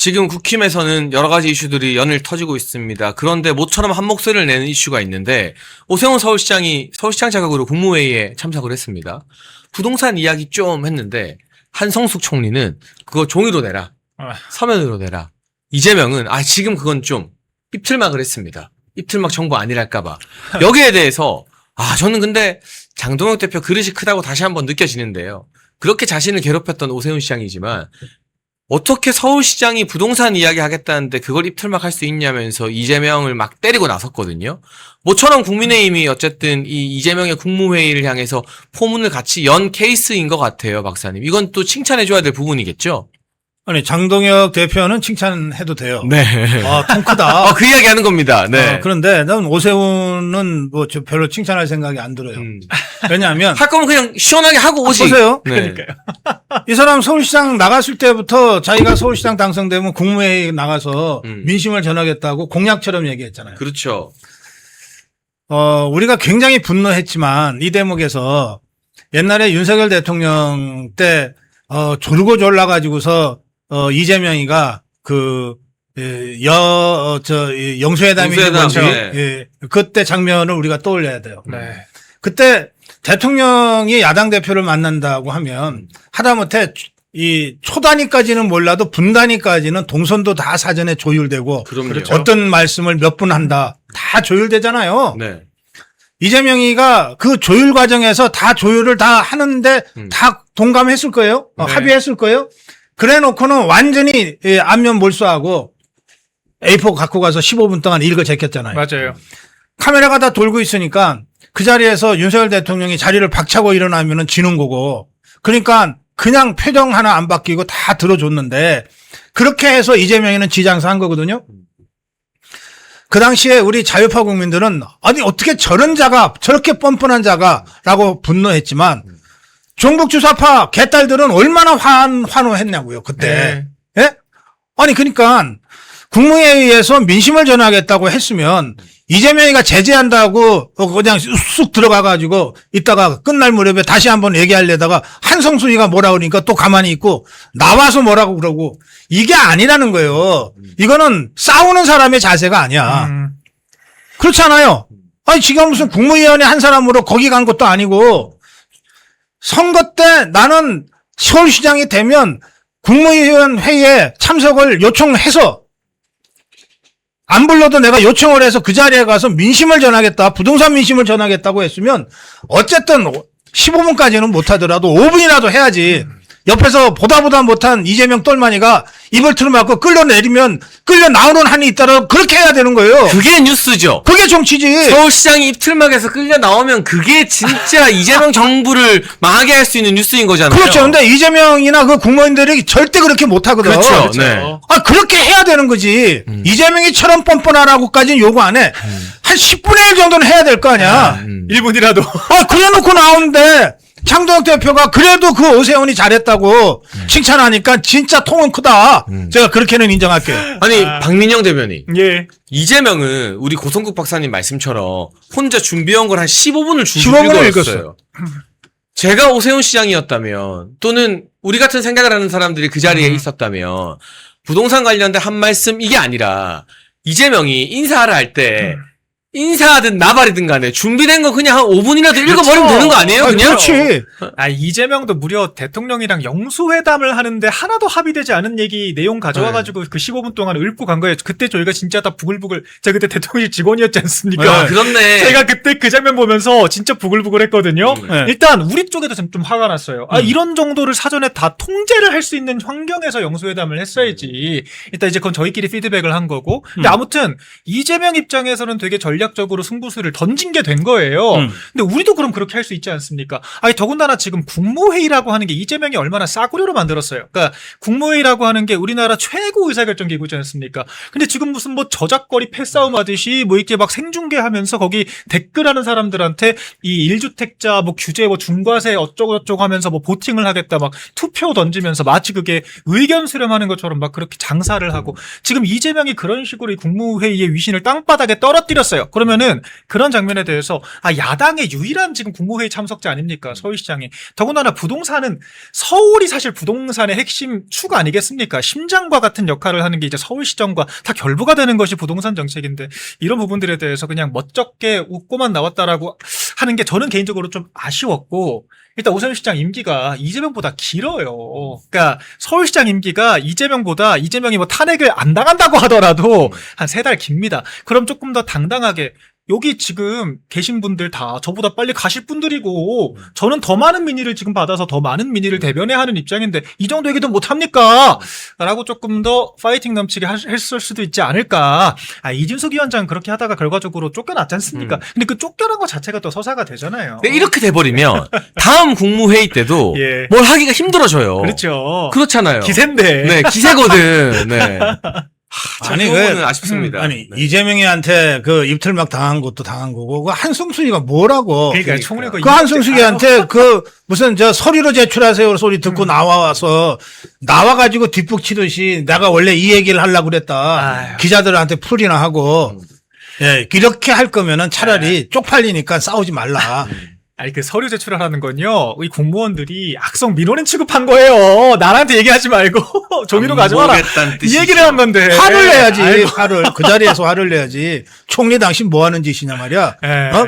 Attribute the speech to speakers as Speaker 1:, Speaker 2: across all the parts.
Speaker 1: 지금 국힘에서는 여러 가지 이슈들이 연일 터지고 있습니다. 그런데 모처럼 한 목소리를 내는 이슈가 있는데 오세훈 서울시장이 서울시장 자격으로 국무회의에 참석을 했습니다. 부동산 이야기 좀 했는데 한성숙 총리는 그거 종이로 내라. 서면으로 내라. 이재명은 지금 그건 좀 입틀막을 했습니다. 입틀막 정부 아니랄까봐. 여기에 대해서 저는 근데 장동혁 대표 그릇이 크다고 다시 한번 느껴지는데요. 그렇게 자신을 괴롭혔던 오세훈 시장이지만 어떻게 서울시장이 부동산 이야기 하겠다는데 그걸 입틀막 할 수 있냐면서 이재명을 막 때리고 나섰거든요. 모처럼 국민의힘이 어쨌든 이 이재명의 국무회의를 향해서 포문을 같이 연 케이스인 것 같아요, 박사님. 이건 또 칭찬해줘야 될 부분이겠죠?
Speaker 2: 아니, 장동혁 대표는 칭찬해도 돼요.
Speaker 1: 네.
Speaker 2: 통 크다.
Speaker 1: 그 이야기 하는 겁니다. 네.
Speaker 2: 그런데 난 오세훈은 뭐 별로 칭찬할 생각이 안 들어요. 왜냐하면.
Speaker 1: 할 거면 그냥 시원하게 하고 오지.
Speaker 2: 보세요.
Speaker 1: 네.
Speaker 3: 그러니까요.
Speaker 2: 이 사람 서울시장 나갔을 때부터 자기가 서울시장 당선되면 국무회의 나가서 민심을 전하겠다고 공약처럼 얘기했잖아요.
Speaker 1: 그렇죠.
Speaker 2: 우리가 굉장히 분노했지만 이 대목에서 옛날에 윤석열 대통령 때 졸고 졸라가지고서 이재명이가 영수회담이
Speaker 1: 영수회담,
Speaker 2: 그때 장면을 우리가 떠올려야 돼요.
Speaker 3: 네.
Speaker 2: 그때 대통령이 야당 대표를 만난다고 하면 하다못해 이 초단위까지는 몰라도 분단위까지는 동선도 다 사전에 조율되고
Speaker 1: 그럼요.
Speaker 2: 어떤 말씀을 몇 분 한다 다 조율되잖아요.
Speaker 1: 네.
Speaker 2: 이재명이가 그 조율 과정에서 다 조율을 다 하는데 다 동감했을 거예요.
Speaker 3: 네.
Speaker 2: 합의했을 거예요. 그래 놓고는 완전히 안면 몰수하고 A4 갖고 가서 15분 동안 읽어 제꼈잖아요.
Speaker 3: 맞아요.
Speaker 2: 카메라가 다 돌고 있으니까 그 자리에서 윤석열 대통령이 자리를 박차고 일어나면은 지는 거고 그러니까 그냥 표정 하나 안 바뀌고 다 들어줬는데 그렇게 해서 이재명이는 지장사 한 거거든요. 그 당시에 우리 자유파 국민들은 아니 어떻게 저런 자가 저렇게 뻔뻔한 자가라고 분노했지만 종북 주사파 개딸들은 얼마나 환호했냐고요 그때. 예? 아니 그러니까 국무회의에서 민심을 전하겠다고 했으면 이재명이가 제재한다고 그냥 쑥 들어가가지고 이따가 끝날 무렵에 다시 한번 얘기하려다가 한성수이가 뭐라 그러니까 또 가만히 있고 나와서 뭐라고 그러고 이게 아니라는 거예요. 이거는 싸우는 사람의 자세가 아니야. 그렇지 않아요? 아니 지금 무슨 국무위원회 한 사람으로 거기 간 것도 아니고 선거 때 나는 서울시장이 되면 국무위원 회의에 참석을 요청해서 안 불러도 내가 요청을 해서 그 자리에 가서 민심을 전하겠다. 부동산 민심을 전하겠다고 했으면 어쨌든 15분까지는 못하더라도 5분이라도 해야지. 옆에서 보다 못한 이재명 똘마니가 입을 틀어막고 끌려내리면 끌려 나오는 한이 있다라 그렇게 해야 되는 거예요.
Speaker 1: 그게 뉴스죠.
Speaker 2: 그게 정치지.
Speaker 1: 서울시장이 입틀막에서 끌려 나오면 그게 진짜 이재명 정부를 망하게 할 수 있는 뉴스인 거잖아요.
Speaker 2: 그렇죠. 근데 이재명이나 그 국무원들이 절대 그렇게 못 하거든.
Speaker 1: 그렇죠. 네.
Speaker 2: 그렇게 해야 되는 거지. 이재명이처럼 뻔뻔하라고까지는 요구 안 해. 한 10분의 1 정도는 해야 될 거 아니야.
Speaker 3: 1분이라도.
Speaker 2: 그래 놓고 나오는데 장동혁 대표가 그래도 그 오세훈이 잘했다고 칭찬하니까 진짜 통은 크다. 제가 그렇게는 인정할게요.
Speaker 1: 아니 박민영 대변인.
Speaker 3: 예.
Speaker 1: 이재명은 우리 고성국 박사님 말씀처럼 혼자 준비한 걸 한 15분을
Speaker 2: 15분을
Speaker 1: 읽었어요. 제가 오세훈 시장이었다면 또는 우리 같은 생각을 하는 사람들이 그 자리에 있었다면 부동산 관련된 한 말씀 이게 아니라 이재명이 인사를 할 때 인사하든 나발이든 간에 준비된 거 그냥 한 5분이라도 읽어버리면 되는 거 아니에요? 그냥?
Speaker 2: 그렇지.
Speaker 3: 이재명도 무려 대통령이랑 영수회담을 하는데 하나도 합의되지 않은 얘기 내용 가져와가지고 그 15분 동안 읊고 간 거예요. 그때 저희가 진짜 다 부글부글, 제가 그때 대통령실 직원이었지 않습니까?
Speaker 1: 그렇네.
Speaker 3: 제가 그때 그 장면 보면서 진짜 부글부글 했거든요.
Speaker 2: 네.
Speaker 3: 일단 우리 쪽에도 좀 화가 났어요. 이런 정도를 사전에 다 통제를 할 수 있는 환경에서 영수회담을 했어야지. 일단 이제 그건 저희끼리 피드백을 한 거고. 근데 아무튼 이재명 입장에서는 되게 전략적으로 승부수를 던진 게 된 거예요. 근데 우리도 그럼 그렇게 할 수 있지 않습니까? 더군다나 지금 국무회의라고 하는 게 이재명이 얼마나 싸구려로 만들었어요. 그러니까 국무회의라고 하는 게 우리나라 최고 의사결정 기구지 않습니까? 근데 지금 무슨 뭐 저작거리 패싸움 하듯이 뭐 이렇게 막 생중계하면서 거기 댓글하는 사람들한테 이 1주택자 뭐 규제 뭐 중과세 어쩌고저쩌고 하면서 뭐 보팅을 하겠다 막 투표 던지면서 마치 그게 의견 수렴하는 것처럼 막 그렇게 장사를 하고 지금 이재명이 그런 식으로 이 국무회의의 위신을 땅바닥에 떨어뜨렸어요. 그러면은 그런 장면에 대해서 야당의 유일한 지금 국무회의 참석자 아닙니까? 서울시장이. 더군다나 부동산은 서울이 사실 부동산의 핵심 축 아니겠습니까? 심장과 같은 역할을 하는 게 이제 서울시정과 다 결부가 되는 것이 부동산 정책인데 이런 부분들에 대해서 그냥 멋쩍게 웃고만 나왔다라고 하는 게 저는 개인적으로 좀 아쉬웠고 일단 오세훈 시장 임기가 이재명보다 길어요. 그러니까 서울시장 임기가 이재명이 뭐 탄핵을 안 당한다고 하더라도 한 3달 깁니다. 그럼 조금 더 당당하게 여기 지금 계신 분들 다 저보다 빨리 가실 분들이고 저는 더 많은 민의를 지금 받아서 더 많은 민의를 대변해야 하는 입장인데 이 정도 얘기도 못합니까? 라고 조금 더 파이팅 넘치게 했을 수도 있지 않을까. 이준석 위원장 그렇게 하다가 결과적으로 쫓겨났지 않습니까? 근데 그 쫓겨난 것 자체가 또 서사가 되잖아요.
Speaker 1: 근데 이렇게 돼버리면 다음 국무회의 때도
Speaker 3: 예.
Speaker 1: 뭘 하기가 힘들어져요.
Speaker 3: 그렇죠.
Speaker 1: 그렇잖아요.
Speaker 3: 기세인데.
Speaker 1: 네, 기세거든. 네.
Speaker 2: 아니,
Speaker 1: 그거는 아쉽습니다.
Speaker 2: 아니,
Speaker 1: 네.
Speaker 2: 이재명이한테 그 입틀막 당한 것도 당한 거고, 그 한승수이가 뭐라고.
Speaker 3: 그러니까 총리가
Speaker 2: 그 한승수이한테 그 무슨 서류로 제출하세요 소리 듣고 나와가지고 뒷북 치듯이 내가 원래 이 얘기를 하려고 그랬다.
Speaker 3: 아유.
Speaker 2: 기자들한테 풀이나 하고. 예, 이렇게 할 거면은 차라리 쪽팔리니까 싸우지 말라.
Speaker 3: 아니 그 서류 제출하라는 건요. 이 공무원들이 악성 민원인 취급한 거예요. 나한테 얘기하지 말고 종이로 가져와라. 이 얘기를 한 건데.
Speaker 2: 화를 내야지.
Speaker 3: 아이고.
Speaker 2: 그 자리에서 화를 내야지. 총리 당신 뭐 하는 짓이냐 말이야.
Speaker 3: 예.
Speaker 2: 어?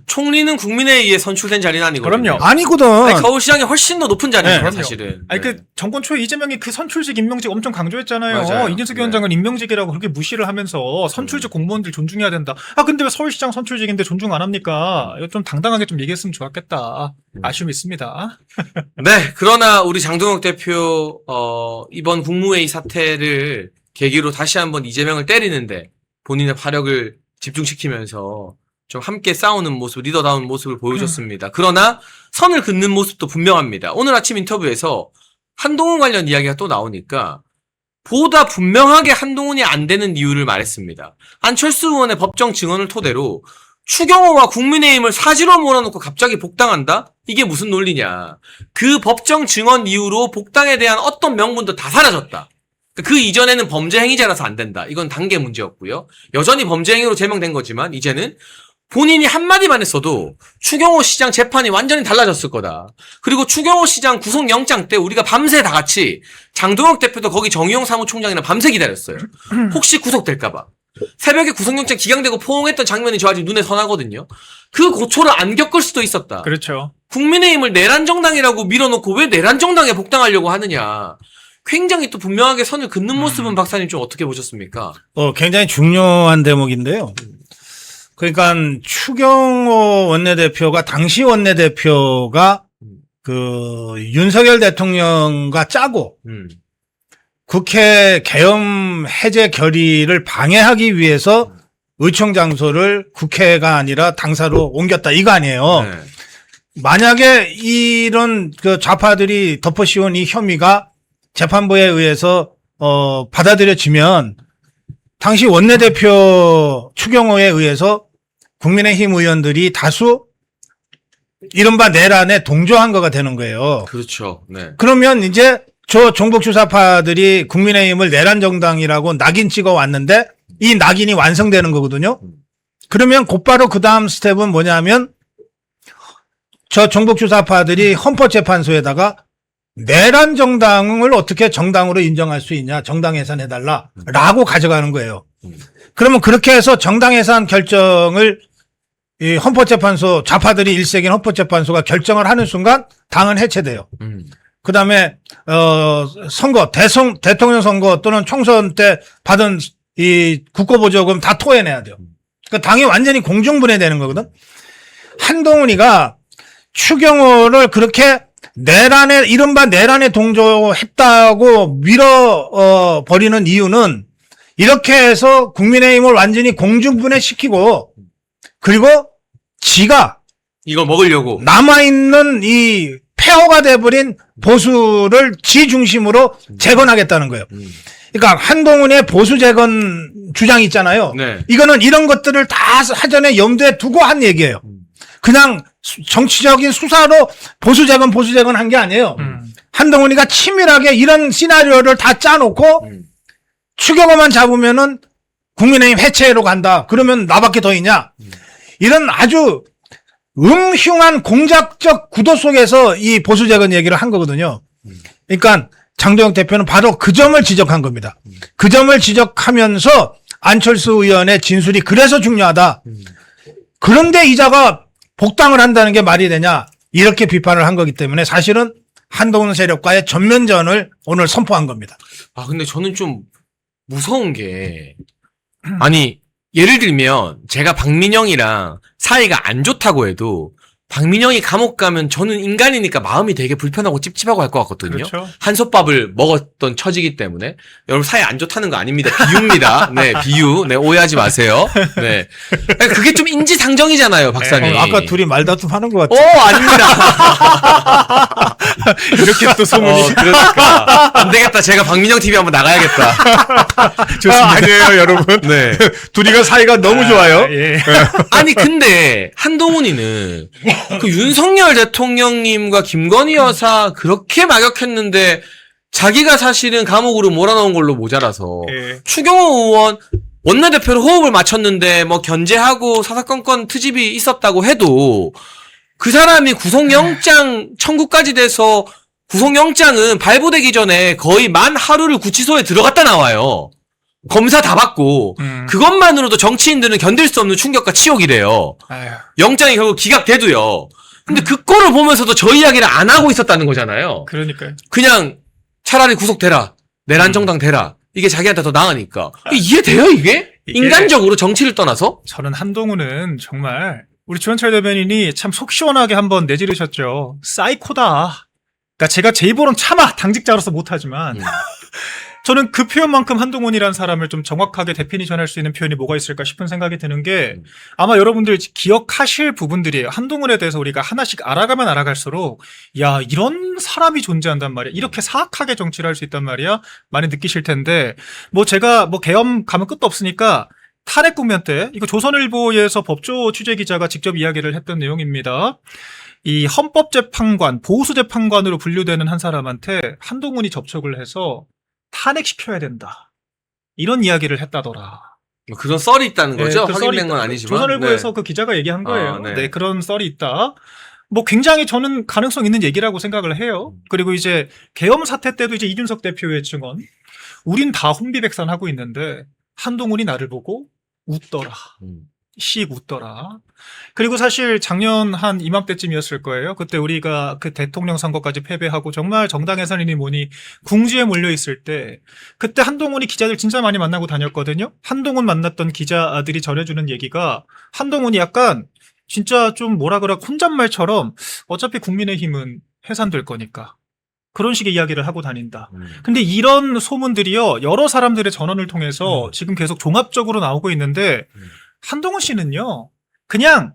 Speaker 1: 총리는 국민에 의해 선출된 자리는 아니거든요.
Speaker 3: 그럼요.
Speaker 2: 아니거든.
Speaker 1: 아니, 서울시장이 훨씬 더 높은 자리예요,
Speaker 2: 네,
Speaker 1: 사실은.
Speaker 3: 아니
Speaker 1: 네.
Speaker 3: 그 정권 초에 이재명이 그 선출직 임명직 엄청 강조했잖아요.
Speaker 1: 맞아요.
Speaker 3: 이준석
Speaker 1: 네.
Speaker 3: 위원장은 임명직이라고 그렇게 무시를 하면서 선출직 공무원들 존중해야 된다. 근데 왜 서울시장 선출직인데 존중 안 합니까? 이거 좀 당당하게 좀 얘기했으면 좋았겠다. 아쉬움이 있습니다.
Speaker 1: 네, 그러나 우리 장동혁 대표 이번 국무회의 사태를 계기로 다시 한번 이재명을 때리는데 본인의 화력을 집중시키면서 좀 함께 싸우는 모습, 리더다운 모습을 보여줬습니다. 그러나 선을 긋는 모습도 분명합니다. 오늘 아침 인터뷰에서 한동훈 관련 이야기가 또 나오니까 보다 분명하게 한동훈이 안 되는 이유를 말했습니다. 안철수 의원의 법정 증언을 토대로 추경호와 국민의힘을 사지로 몰아놓고 갑자기 복당한다? 이게 무슨 논리냐. 그 법정 증언 이후로 복당에 대한 어떤 명분도 다 사라졌다. 그 이전에는 범죄 행위자라서 안 된다. 이건 단계 문제였고요. 여전히 범죄 행위로 제명된 거지만 이제는 본인이 한마디만 했어도 추경호 시장 재판이 완전히 달라졌을 거다. 그리고 추경호 시장 구속영장 때 우리가 밤새 다 같이 장동혁 대표도 거기 정의용 사무총장이랑 밤새 기다렸어요. 혹시 구속될까봐. 새벽에 구속영장 기각되고 포옹했던 장면이 저 아직 눈에 선하거든요. 그 고초를 안 겪을 수도 있었다.
Speaker 3: 그렇죠.
Speaker 1: 국민의힘을 내란정당이라고 밀어놓고 왜 내란정당에 복당하려고 하느냐. 굉장히 또 분명하게 선을 긋는 모습은 박사님 좀 어떻게 보셨습니까?
Speaker 2: 굉장히 중요한 대목인데요. 그러니까 추경호 원내대표가 당시 원내대표가 그 윤석열 대통령과 짜고 국회 계엄 해제 결의를 방해하기 위해서 의총 장소를 국회가 아니라 당사로 옮겼다 이거 아니에요.
Speaker 1: 네.
Speaker 2: 만약에 이런 그 좌파들이 덮어씌운 이 혐의가 재판부에 의해서 받아들여지면 당시 원내대표 추경호에 의해서 국민의힘 의원들이 다수 이른바 내란에 동조한 거가 되는 거예요.
Speaker 1: 그렇죠. 네.
Speaker 2: 그러면 이제 저 종북주사파들이 국민의힘을 내란 정당이라고 낙인 찍어 왔는데 이 낙인이 완성되는 거거든요. 그러면 곧바로 그 다음 스텝은 뭐냐면 저 종북주사파들이 헌법재판소에다가 내란 정당을 어떻게 정당으로 인정할 수 있냐, 정당 해산해달라라고 가져가는 거예요. 그러면 그렇게 해서 정당 해산 결정을 이 헌법재판소 좌파들이 일색인 헌법재판소가 결정을 하는 순간 당은 해체돼요. 그다음에 선거 대통령 선거 또는 총선 때 받은 이 국고보조금 다 토해내야 돼요. 그러니까 당이 완전히 공중분해되는 거거든. 한동훈이가 추경호를 그렇게 내란에 이른바 내란에 동조했다고 밀어 버리는 이유는 이렇게 해서 국민의힘을 완전히 공중분해시키고 그리고 지가
Speaker 1: 이걸 먹으려고.
Speaker 2: 남아있는 이 폐허가 돼버린 보수를 지 중심으로 재건하겠다는 거예요. 그러니까 한동훈의 보수 재건 주장 있잖아요.
Speaker 1: 네.
Speaker 2: 이거는 이런 것들을 다 사전에 염두에 두고 한 얘기예요. 그냥 정치적인 수사로 보수 재건 한 게 아니에요. 한동훈이가 치밀하게 이런 시나리오를 다 짜놓고 추경호만 잡으면은 국민의힘 해체로 간다. 그러면 나밖에 더 있냐? 이런 아주 음흉한 공작적 구도 속에서 이 보수재건 얘기를 한 거거든요. 그러니까 장도영 대표는 바로 그 점을 지적한 겁니다. 그 점을 지적하면서 안철수 의원의 진술이 그래서 중요하다. 그런데 이자가 복당을 한다는 게 말이 되냐? 이렇게 비판을 한 거기 때문에 사실은 한동훈 세력과의 전면전을 오늘 선포한 겁니다.
Speaker 1: 아, 근데 저는 좀 무서운 게, 아니, 예를 들면, 제가 박민영이랑 사이가 안 좋다고 해도, 박민영이 감옥 가면 저는 인간이니까 마음이 되게 불편하고 찝찝하고 할 것 같거든요.
Speaker 3: 그렇죠.
Speaker 1: 한솥밥을 먹었던 처지기 때문에. 여러분 사이 안 좋다는 거 아닙니다. 비유입니다. 네, 비유. 네, 오해하지 마세요. 네. 그게 좀 인지상정이잖아요, 박사님.
Speaker 2: 아까 둘이 말다툼 하는 것 같아.
Speaker 1: 아닙니다.
Speaker 3: 이렇게 또 소문이.
Speaker 1: 그러니까. 안 되겠다. 제가 박민영 TV 한번 나가야겠다.
Speaker 2: 좋습니다. 아니에요, 여러분.
Speaker 1: 네.
Speaker 2: 둘이가 사이가 너무 좋아요.
Speaker 3: 예.
Speaker 1: 아니, 근데, 한동훈이는, 그 윤석열 대통령님과 김건희 여사 그렇게 막역했는데, 자기가 사실은 감옥으로 몰아넣은 걸로 모자라서,
Speaker 3: 예.
Speaker 1: 추경호 의원, 원내대표로 호흡을 맞췄는데, 뭐, 견제하고 사사건건 트집이 있었다고 해도, 그 사람이 구속영장 청구까지 돼서, 구속영장은 발부되기 전에 거의 만 하루를 구치소에 들어갔다 나와요. 검사 다 받고 그것만으로도 정치인들은 견딜 수 없는 충격과 치욕이래요.
Speaker 3: 아유.
Speaker 1: 영장이 결국 기각돼도요. 근데 그 꼴을 보면서도 저 이야기를 안 하고 있었다는 거잖아요.
Speaker 3: 그러니까요.
Speaker 1: 그냥 차라리 구속되라. 내란 정당 되라. 이게 자기한테 더 나으니까. 이해돼요 이게? 인간적으로 정치를 떠나서?
Speaker 3: 저는 한동훈은 정말 우리 주현철 대변인이 참 속 시원하게 한번 내지르셨죠. 사이코다. 그러니까 제가 제 입으로는 차마 당직자로서 못하지만 저는 그 표현만큼 한동훈이라는 사람을 좀 정확하게 데피니션할 수 있는 표현이 뭐가 있을까 싶은 생각이 드는 게 아마 여러분들 기억하실 부분들이에요. 한동훈에 대해서 우리가 하나씩 알아가면 알아갈수록 야 이런 사람이 존재한단 말이야. 이렇게 사악하게 정치를 할 수 있단 말이야. 많이 느끼실 텐데 뭐 제가 뭐 계엄 가면 끝도 없으니까 탄핵 국면 때 이거 조선일보에서 법조 취재 기자가 직접 이야기를 했던 내용입니다. 이 헌법재판관, 보수재판관으로 분류되는 한 사람한테 한동훈이 접촉을 해서 탄핵시켜야 된다. 이런 이야기를 했다더라.
Speaker 1: 그런 썰이 있다는 거죠?
Speaker 3: 그 썰이
Speaker 1: 확인된 건
Speaker 3: 있다.
Speaker 1: 아니지만.
Speaker 3: 조선일보에서
Speaker 1: 네.
Speaker 3: 그 기자가 얘기한 거예요.
Speaker 1: 네.
Speaker 3: 네, 그런 썰이 있다. 뭐 굉장히 저는 가능성 있는 얘기라고 생각을 해요. 그리고 이제 계엄 사태 때도 이제 이준석 대표의 증언. 우린 다 혼비백산하고 있는데 한동훈이 나를 보고 웃더라. 씩 웃더라. 그리고 사실 작년 한 이맘때쯤이었을 거예요. 그때 우리가 그 대통령 선거까지 패배하고 정말 정당의 선이니 뭐니 궁지에 몰려 있을 때 그때 한동훈이 기자들 진짜 많이 만나고 다녔거든요. 한동훈 만났던 기자들이 전해주는 얘기가 한동훈이 약간 진짜 좀 뭐라 그래 혼잣말처럼 어차피 국민의힘은 해산될 거니까 그런 식의 이야기를 하고 다닌다. 근데 이런 소문들이요 여러 사람들의 전언을 통해서 지금 계속 종합적으로 나오고 있는데 한동훈 씨는요, 그냥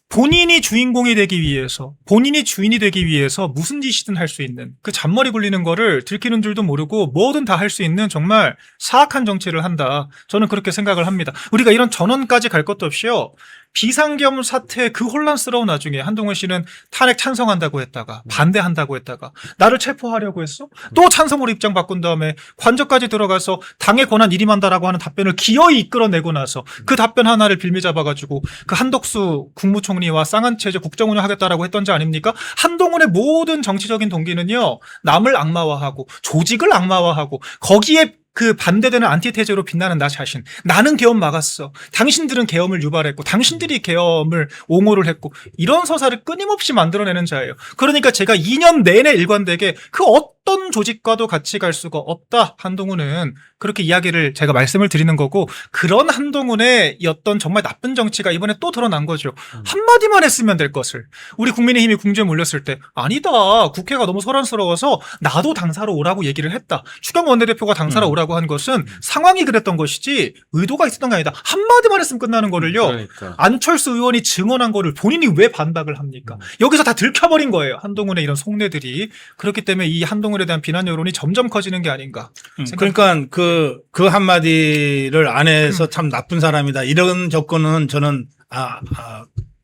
Speaker 3: 본인이 주인공이 되기 위해서, 본인이 주인이 되기 위해서 무슨 짓이든 할 수 있는 그 잔머리 굴리는 거를 들키는 줄도 모르고 뭐든 다 할 수 있는 정말 사악한 정치를 한다. 저는 그렇게 생각을 합니다. 우리가 이런 전원까지 갈 것도 없이요. 비상계엄 사태 그 혼란스러운 와중에 한동훈 씨는 탄핵 찬성한다고 했다가 반대한다고 했다가 나를 체포하려고 했어? 또 찬성으로 입장 바꾼 다음에 관저까지 들어가서 당의 권한 일임한다라고 하는 답변을 기어이 이끌어내고 나서 그 답변 하나를 빌미 잡아가지고 그 한덕수 국무총리와 쌍한 체제 국정운영하겠다라고 했던지 아닙니까? 한동훈의 모든 정치적인 동기는요. 남을 악마화하고 조직을 악마화하고 거기에 그 반대되는 안티테제로 빛나는 나 자신. 나는 계엄 막았어. 당신들은 계엄을 유발했고 당신들이 계엄을 옹호를 했고 이런 서사를 끊임없이 만들어내는 자예요. 그러니까 제가 2년 내내 일관되게 그 어떤 조직과도 같이 갈 수가 없다. 한동훈은 그렇게 이야기를 제가 말씀을 드리는 거고 그런 한동훈의 어떤 정말 나쁜 정치가 이번에 또 드러난 거죠. 한마디만 했으면 될 것을. 우리 국민의힘이 궁지에 몰렸을 때 아니다. 국회가 너무 소란스러워서 나도 당사로 오라고 얘기를 했다. 추경호 원내대표가 당사로 오라고 한 것은 상황이 그랬던 것이지 의도가 있었던 게 아니다. 한마디만 했으면 끝나는 거를요.
Speaker 1: 그러니까.
Speaker 3: 안철수 의원이 증언한 거를 본인이 왜 반박을 합니까? 여기서 다 들켜버린 거예요. 한동훈의 이런 속내들이. 그렇기 때문에 이 한동훈에 대한 비난 여론이 점점 커지는 게 아닌가.
Speaker 2: 그러니까 그 한마디를 안 해서 참 나쁜 사람이다. 이런 접근은 저는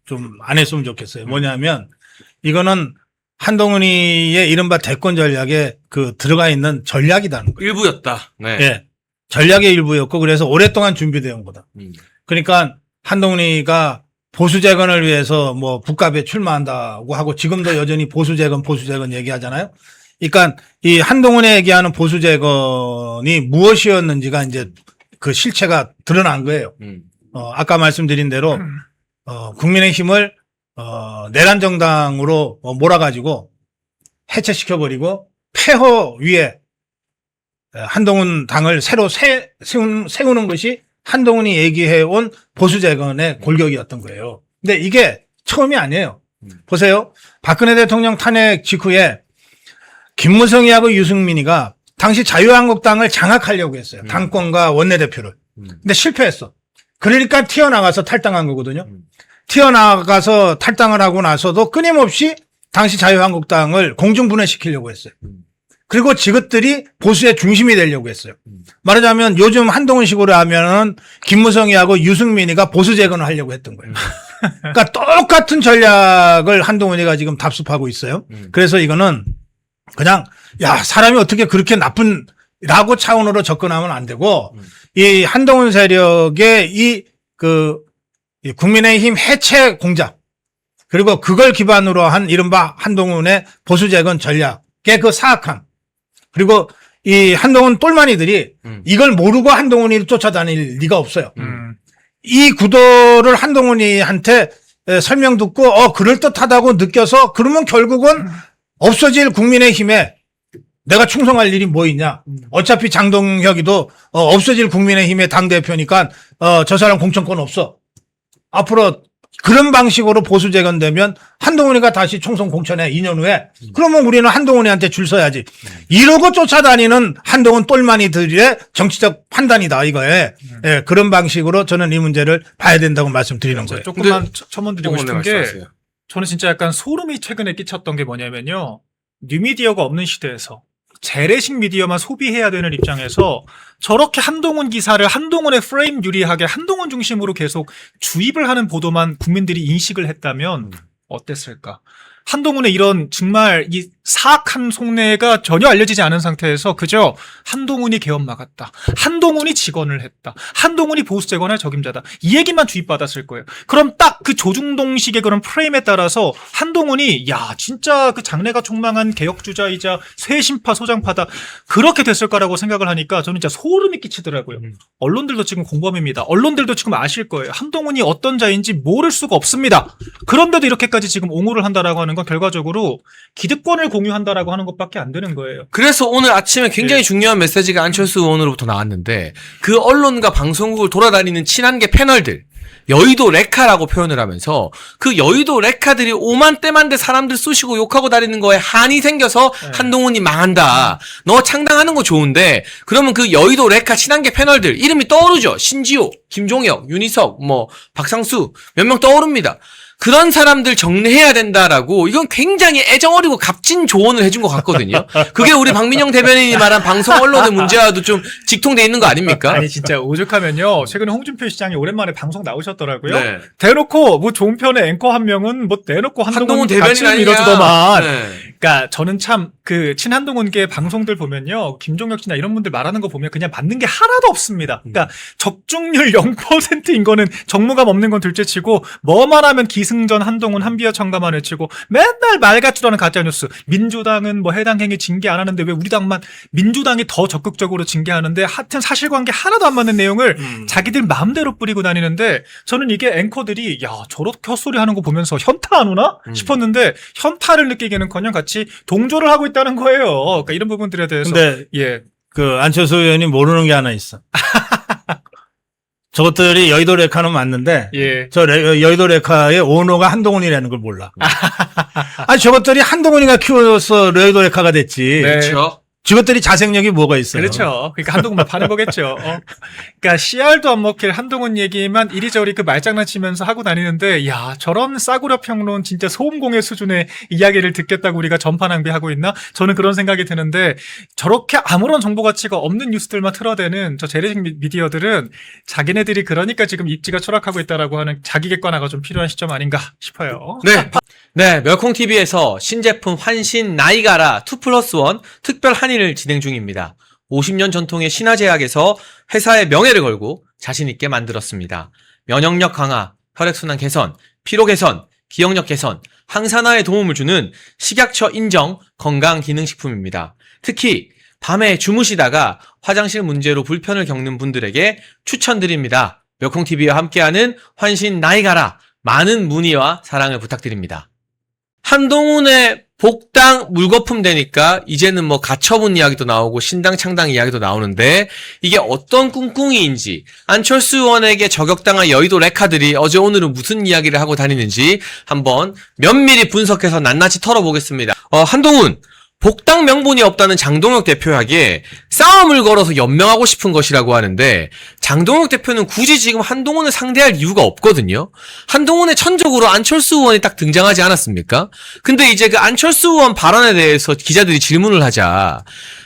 Speaker 2: 좀 안 했으면 좋겠어요. 뭐냐면 이거는 한동훈이의 이른바 대권 전략에 그 들어가 있는 전략이라는 거예요.
Speaker 1: 일부였다. 네.
Speaker 2: 예. 전략의 일부였고 그래서 오랫동안 준비되어 온 거다. 그러니까 한동훈이가 보수 재건을 위해서 뭐 국감에 출마한다고 하고 지금도 여전히 보수 재건 얘기하잖아요. 그러니까 이 한동훈이 얘기하는 보수 재건이 무엇이었는지가 이제 그 실체가 드러난 거예요. 아까 말씀드린 대로 국민의힘을 내란 정당으로 몰아가지고 해체시켜버리고 폐허 위에 한동훈 당을 새로 세우는 것이 한동훈이 얘기해온 보수 재건의 골격이었던 거예요. 근데 이게 처음이 아니에요. 보세요. 박근혜 대통령 탄핵 직후에 김무성이하고 유승민이가 당시 자유한국당을 장악하려고 했어요. 당권과 원내대표를. 근데 실패했어. 그러니까 튀어나가서 탈당한 거거든요. 튀어나가서 탈당을 하고 나서도 끊임없이 당시 자유한국당을 공중분해시키려고 했어요. 그리고 지것들이 보수의 중심이 되려고 했어요. 말하자면 요즘 한동훈식으로 하면은 김무성이하고 유승민이가 보수 재건을 하려고 했던 거예요. 그러니까 똑같은 전략을 한동훈이가 지금 답습하고 있어요. 그래서 이거는 그냥 야 사람이 어떻게 그렇게 나쁜라고 차원으로 접근하면 안 되고 이 한동훈 세력의 이 국민의힘 해체 공작 그리고 그걸 기반으로 한 이른바 한동훈의 보수 재건 전략의 그 사악함 그리고 이 한동훈 똘마니들이 이걸 모르고 한동훈이를 쫓아다닐 리가 없어요. 이 구도를 한동훈이한테 설명 듣고 그럴듯하다고 느껴서 그러면 결국은 없어질 국민의힘에 내가 충성할 일이 뭐 있냐. 어차피 장동혁이도 없어질 국민의힘의 당대표니까 저 사람 공천권 없어. 앞으로 그런 방식으로 보수 재건되면 한동훈이가 다시 총선 공천해 2년 후에 그러면 우리는 한동훈이한테 줄 서야지. 이러고 쫓아다니는 한동훈 똘마니들의 정치적 판단이다 이거에 예, 그런 방식으로 저는 이 문제를 봐야 된다고 말씀드리는 거예요.
Speaker 3: 조금만 첨언드리고 싶은 게
Speaker 1: 말씀하세요.
Speaker 3: 저는 진짜 약간 소름이 최근에 끼쳤던 게 뭐냐면요. 뉴미디어가 없는 시대에서 재래식 미디어만 소비해야 되는 입장에서 저렇게 한동훈 기사를 한동훈의 프레임 유리하게 한동훈 중심으로 계속 주입을 하는 보도만 국민들이 인식을 했다면 어땠을까? 한동훈의 이런 정말 이 사악한 속내가 전혀 알려지지 않은 상태에서 그저 한동훈이 개헌 막았다. 한동훈이 직언을 했다. 한동훈이 보수 재건할 적임자다. 이 얘기만 주입받았을 거예요. 그럼 딱 그 조중동식의 그런 프레임에 따라서 한동훈이 야 진짜 그 장래가 촉망한 개혁주자이자 쇄신파 소장파다. 그렇게 됐을 거라고 생각을 하니까 저는 진짜 소름이 끼치더라고요. 언론들도 지금 공범입니다. 언론들도 지금 아실 거예요. 한동훈이 어떤 자인지 모를 수가 없습니다. 그런데도 이렇게까지 지금 옹호를 한다라고 하는 건 결과적으로 기득권을 공유한다라고 하는 것밖에 안 되는 거예요.
Speaker 1: 그래서 오늘 아침에 굉장히 중요한 메시지가 안철수 의원으로부터 나왔는데 그 언론과 방송국을 돌아다니는 친한계 패널들 여의도 레카라고 표현을 하면서 그 여의도 레카들이 오만때만데 사람들 쑤시고 욕하고 다니는 거에 한이 생겨서 한동훈이 망한다. 너 창당하는 거 좋은데 그러면 그 여의도 레카 친한계 패널들 이름이 떠오르죠. 신지호, 김종혁, 윤희석, 박상수 몇 명 떠오릅니다. 그런 사람들 정리해야 된다라고 이건 굉장히 애정어리고 값진 조언을 해준 것 같거든요. 그게 우리 박민영 대변인이 말한 방송 언론의 문제와도 좀 직통돼 있는 거 아닙니까?
Speaker 3: 아니 진짜 오죽하면요. 최근에 홍준표 시장이 오랜만에 방송 나오셨더라고요.
Speaker 1: 네.
Speaker 3: 대놓고 뭐 좋은 편의 앵커 한 명은 뭐 대놓고 한동훈
Speaker 1: 대변인
Speaker 3: 같이
Speaker 1: 아니냐.
Speaker 3: 밀어주더만.
Speaker 1: 네.
Speaker 3: 그러니까 저는 참 그 친한동훈계 방송들 보면요. 김종혁 씨나 이런 분들 말하는 거 보면 그냥 맞는 게 하나도 없습니다. 그러니까 적중률 0%인 거는 정무감 없는 건 둘째치고 뭐만 하면 기승전 한동훈 한비어 첨가만 외치고 맨날 말 같지도 않은 가짜뉴스. 민주당은 뭐 해당 행위 징계 안 하는데 왜 우리 당만 민주당이 더 적극적으로 징계하는데 하여튼 사실관계 하나도 안 맞는 내용을 자기들 마음대로 뿌리고 다니는데 저는 이게 앵커들이 야 저렇게 헛소리 하는 거 보면서 현타 안 오나 싶었는데 현타를 느끼기는커녕 같이 동조를 하고 있다는 거예요. 그러니까 이런 부분들에 대해서
Speaker 2: 근데
Speaker 3: 예.
Speaker 2: 그 안철수 의원이 모르는 게 하나 있어. 저것들이 여의도 레카는 맞는데
Speaker 3: 예.
Speaker 2: 여의도 레카의 오너가 한동훈이라는 걸 몰라. 아니 저것들이 한동훈이가 키워서 여의도 레카가 됐지.
Speaker 3: 네.
Speaker 1: 그렇죠.
Speaker 2: 저것들이 자생력이 뭐가 있어요?
Speaker 3: 그렇죠. 그러니까 한동훈만 파는 거겠죠. 그러니까 씨알도 안 먹힐 한동훈 얘기만 이리저리 그 말장난치면서 하고 다니는데 야 저런 싸구려 평론 진짜 소음공해 수준의 이야기를 듣겠다고 우리가 전파 낭비하고 있나? 저는 그런 생각이 드는데 저렇게 아무런 정보 가치가 없는 뉴스들만 틀어대는 저 재래식 미디어들은 자기네들이 그러니까 지금 입지가 추락하고 있다라고 하는 자기 객관화가 좀 필요한 시점 아닌가 싶어요.
Speaker 1: 네, 멸콩TV에서 신제품 환신 나이가라 2+1 특별 한의를 진행 중입니다. 50년 전통의 신화제약에서 회사의 명예를 걸고 자신 있게 만들었습니다. 면역력 강화, 혈액순환 개선, 피로 개선, 기억력 개선, 항산화에 도움을 주는 식약처 인정 건강기능식품입니다. 특히 밤에 주무시다가 화장실 문제로 불편을 겪는 분들에게 추천드립니다. 멸콩TV와 함께하는 환신 나이가라, 많은 문의와 사랑을 부탁드립니다. 한동훈의 복당 물거품 되니까 이제는 뭐 가처분 이야기도 나오고 신당 창당 이야기도 나오는데 이게 어떤 꿍꿍이인지, 안철수 의원에게 저격당한 여의도 레카들이 어제 오늘은 무슨 이야기를 하고 다니는지 한번 면밀히 분석해서 낱낱이 털어보겠습니다. 한동훈 복당 명분이 없다는 장동혁 대표에게 싸움을 걸어서 연명하고 싶은 것이라고 하는데, 장동혁 대표는 굳이 지금 한동훈을 상대할 이유가 없거든요. 한동훈의 천적으로 안철수 의원이 딱 등장하지 않았습니까? 근데 이제 그 안철수 의원 발언에 대해서 기자들이 질문을 하자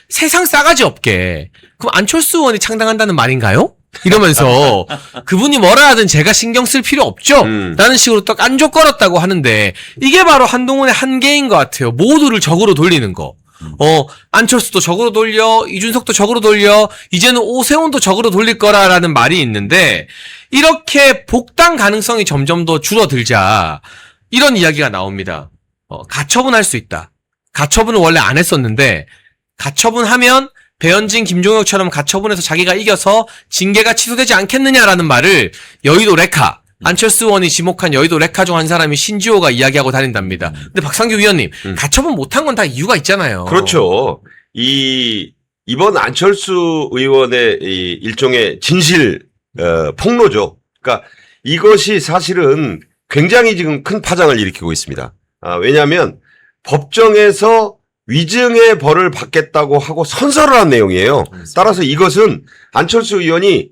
Speaker 1: 세상 싸가지 없게 그럼 안철수 의원이 창당한다는 말인가요? 이러면서 그분이 뭐라 하든 제가 신경 쓸 필요 없죠? 라는 식으로 딱 안족거렸다고 하는데, 이게 바로 한동훈의 한계인 것 같아요. 모두를 적으로 돌리는 거. 안철수도 적으로 돌려, 이준석도 적으로 돌려, 이제는 오세훈도 적으로 돌릴 거라라는 말이 있는데, 이렇게 복당 가능성이 점점 더 줄어들자 이런 이야기가 나옵니다. 가처분할 수 있다. 가처분을 원래 안 했었는데 가처분하면 배현진, 김종혁처럼 가처분해서 자기가 이겨서 징계가 취소되지 않겠느냐라는 말을 여의도 레카, 안철수 의원이 지목한 여의도 레카 중 한 사람이 신지호가 이야기하고 다닌답니다. 근데 박상규 위원님, 가처분 못한 건 다 이유가 있잖아요.
Speaker 4: 그렇죠. 이번 안철수 의원의 이 일종의 진실 폭로죠. 그러니까 이것이 사실은 굉장히 지금 큰 파장을 일으키고 있습니다. 왜냐하면 법정에서 위증의 벌을 받겠다고 하고 선서를 한 내용이에요. 따라서 이것은 안철수 의원이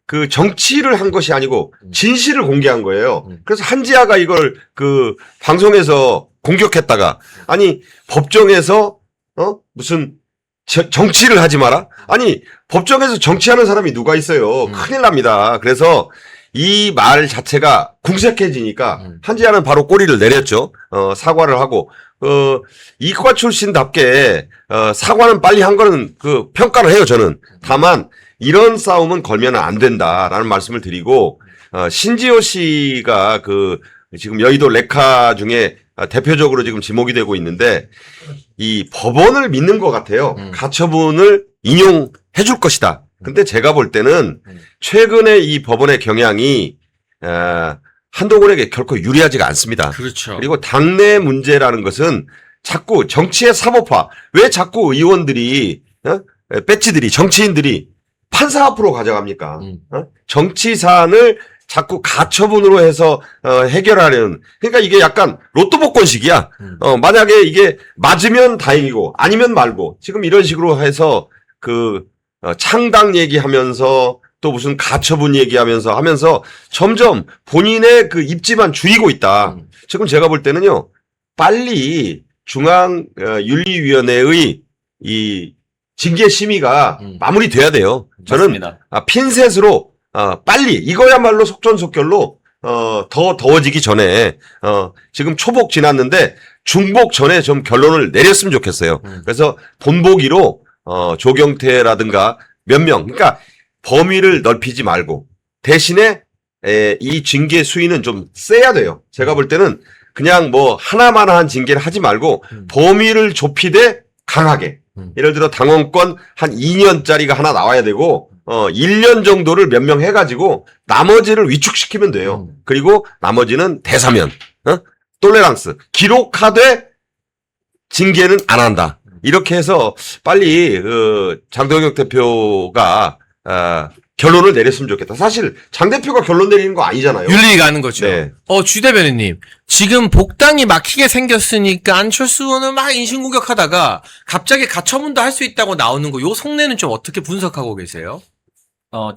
Speaker 4: 그 정치를 한 것이 아니고 진실을 공개한 거예요. 그래서 한지아가 이걸 그 방송에서 공격했다가, 아니 법정에서 무슨 정치를 하지 마라? 아니 법정에서 정치하는 사람이 누가 있어요? 큰일 납니다. 그래서 이 말 자체가 궁색해지니까 한지아는 바로 꼬리를 내렸죠. 사과를 하고 이과 출신답게 사과는 빨리 한 거는 그 평가를 해요. 저는 다만 이런 싸움은 걸면 안 된다라는 말씀을 드리고, 신지호 씨가 그 지금 여의도 레카 중에 대표적으로 지금 지목이 되고 있는데, 이 법원을 믿는 것 같아요. 가처분을 인용해 줄 것이다. 근데 제가 볼 때는 최근에 이 법원의 경향이 한동훈에게 결코 유리하지가 않습니다.
Speaker 1: 그렇죠.
Speaker 4: 그리고 당내 문제라는 것은 자꾸 정치의 사법화, 왜 자꾸 의원들이 배치들이 정치인들이 판사 앞으로 가져갑니까? 정치 사안을 자꾸 가처분으로 해서 해결하려는, 그러니까 이게 약간 로또 복권식이야. 만약에 이게 맞으면 다행이고 아니면 말고, 지금 이런 식으로 해서 그 창당 얘기하면서 또 무슨 가처분 얘기하면서 하면서 점점 본인의 그 입지만 줄이고 있다. 지금 제가 볼 때는요, 빨리 중앙윤리위원회의 이 징계 심의가 마무리돼야 돼요. 저는
Speaker 5: 맞습니다.
Speaker 4: 핀셋으로 빨리, 이거야말로 속전속결로 더 더워지기 전에 지금 초복 지났는데 중복 전에 좀 결론을 내렸으면 좋겠어요. 그래서 본보기로 조경태라든가 몇 명, 그러니까 범위를 넓히지 말고 대신에 이 징계 수위는 좀 세야 돼요. 제가 볼 때는 그냥 뭐 하나만한 징계를 하지 말고 범위를 좁히되 강하게. 예를 들어 당원권 한 2년짜리가 하나 나와야 되고 1년 정도를 몇 명 해가지고 나머지를 위축시키면 돼요. 그리고 나머지는 대사면, 톨레랑스, 기록하되 징계는 안 한다. 이렇게 해서 빨리 장동혁 대표가 결론을 내렸으면 좋겠다. 사실 장 대표가 결론 내리는 거 아니잖아요.
Speaker 1: 윤리가 하는 거죠.
Speaker 4: 네.
Speaker 1: 주 대변인님, 지금 복당이 막히게 생겼으니까 안철수 의원은 막 인신공격하다가 갑자기 가처분도 할 수 있다고 나오는 거, 요 속내는 좀 어떻게 분석하고 계세요?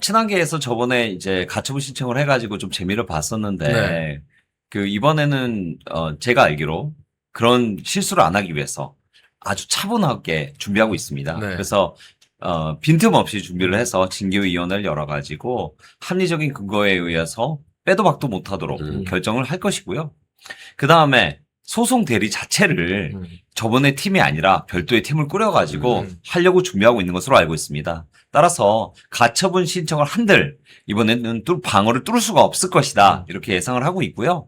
Speaker 5: 친한계에서 저번에 이제 가처분 신청을 해가지고 좀 재미를 봤었는데,
Speaker 1: 네.
Speaker 5: 그 이번에는 제가 알기로 그런 실수를 안 하기 위해서 아주 차분하게 준비하고 있습니다.
Speaker 1: 네.
Speaker 5: 그래서 빈틈없이 준비를 해서 징계위원회를 열어가지고 합리적인 근거에 의해서 빼도 박도 못하도록 결정을 할 것이고요. 그 다음에 소송 대리 자체를 저번에 팀이 아니라 별도의 팀을 꾸려가지고 하려고 준비하고 있는 것으로 알고 있습니다. 따라서 가처분 신청을 한들 이번에는 방어를 뚫을 수가 없을 것이다. 이렇게 예상을 하고 있고요.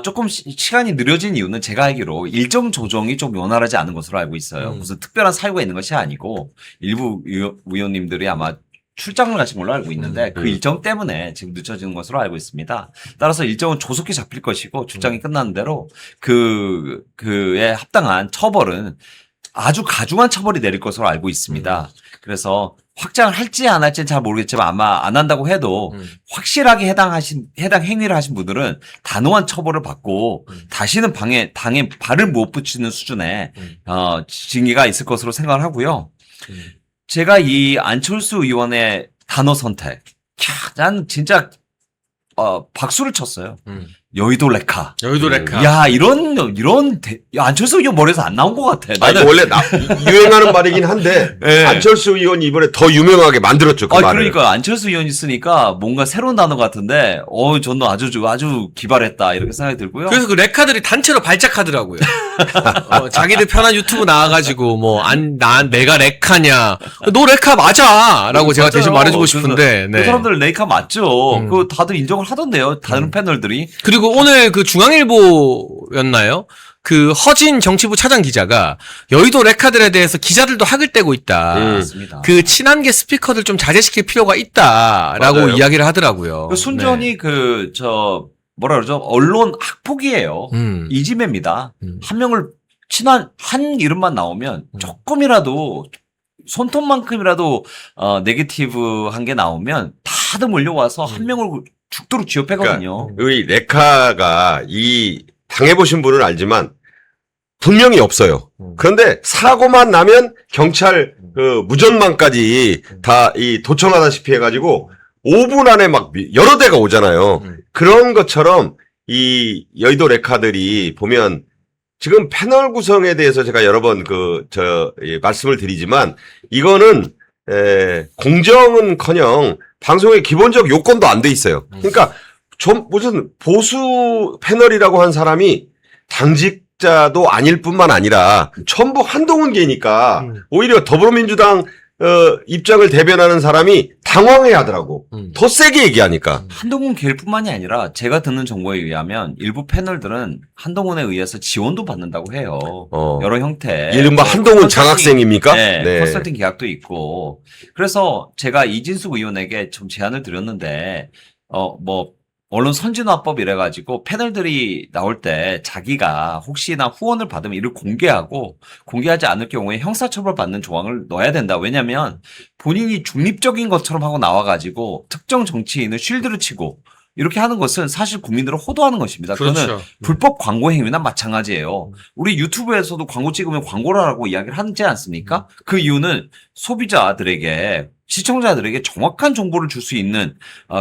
Speaker 5: 조금 시간이 느려진 이유는 제가 알기로 일정 조정이 좀 원활하지 않은 것으로 알고 있어요. 무슨 특별한 사유가 있는 것이 아니고 일부 의원님들이 아마 출장을 가신 걸로 알고 있는데 그 일정 때문에 지금 늦춰지는 것으로 알고 있습니다. 따라서 일정은 조속히 잡힐 것이고 출장이 끝나는 대로 그에 합당한 처벌은 아주 가중한 처벌이 내릴 것으로 알고 있습니다. 그래서 확장을 할지 안 할지는 잘 모르겠지만 아마 안 한다고 해도 확실하게 해당 행위를 하신 분들은 단호한 처벌을 받고 다시는 당에 발을 못 붙이는 수준의 징계가 있을 것으로 생각을 하고요. 제가 이 안철수 의원의 단어 선택, 난 진짜 박수를 쳤어요. 여의도 레카.
Speaker 1: 여의도 레카.
Speaker 5: 야, 안철수 의원 머리에서 안 나온 것 같아.
Speaker 4: 아니, 원래 유행하는 말이긴 한데
Speaker 5: 네.
Speaker 4: 안철수 의원이 이번에 더 유명하게 만들었죠. 그 말을.
Speaker 5: 그러니까 안철수 의원이 쓰니까 뭔가 새로운 단어 같은데, 저는 아주 기발했다 이렇게 생각이 들고요.
Speaker 1: 그래서 그 레카들이 단체로 발작하더라고요. 자기들 편한 유튜브 나와가지고 내가 레카냐, 너 레카 맞아라고 제가 대신 말해주고 싶은데.
Speaker 5: 그 사람들 레카 맞죠. 그 다들 인정을 하던데요. 다른 패널들이.
Speaker 1: 그리고 오늘 그 중앙일보였나요? 그 허진 정치부 차장 기자가 여의도 레카들에 대해서 기자들도 학을 떼고 있다.
Speaker 5: 맞습니다.
Speaker 1: 그 친한계 스피커들 좀 자제시킬 필요가 있다라고
Speaker 4: 맞아요.
Speaker 1: 이야기를 하더라고요.
Speaker 5: 순전히 뭐라 그러죠? 언론 학폭이에요. 이지매입니다. 한 명을 한 이름만 나오면 조금이라도 손톱만큼이라도 네거티브한 게 나오면 다들 몰려와서 한 명을 죽도록 지어패거든요.
Speaker 4: 그러니까 이 레카가 당해보신 분은 알지만 분명히 없어요. 그런데 사고만 나면 경찰 무전망까지 다 도청하다시피 해가지고 5분 안에 막 여러 대가 오잖아요. 그런 것처럼 이 여의도 레카들이 보면 지금 패널 구성에 대해서 제가 여러 번 말씀을 드리지만 이거는 공정은커녕 방송의 기본적 요건도 안 돼 있어요. 그러니까 무슨 보수 패널이라고 한 사람이 당직자도 아닐 뿐만 아니라 전부 한동훈계니까 오히려 더불어민주당 입장을 대변하는 사람이 당황해 하더라고. 더 세게 얘기하니까.
Speaker 5: 한동훈 계일뿐만이 아니라 제가 듣는 정보에 의하면 일부 패널들은 한동훈에 의해서 지원도 받는다고 해요. 여러 형태.
Speaker 4: 이른바 한동훈 장학생입니까?
Speaker 5: 네, 컨설팅 계약도 있고. 그래서 제가 이진숙 의원에게 좀 제안을 드렸는데 언론 선진화법 이래가지고 패널들이 나올 때 자기가 혹시나 후원을 받으면 이를 공개하지 않을 경우에 형사처벌 받는 조항을 넣어야 된다. 왜냐면 본인이 중립적인 것처럼 하고 나와가지고 특정 정치인을 쉴드를 치고 이렇게 하는 것은 사실 국민들을 호도하는 것입니다.
Speaker 1: 그렇죠.
Speaker 5: 그거는 불법 광고 행위나 마찬가지예요. 우리 유튜브에서도 광고 찍으면 광고라고 이야기를 하지 않습니까? 그 이유는 소비자들에게 시청자들에게 정확한 정보를 줄 수 있는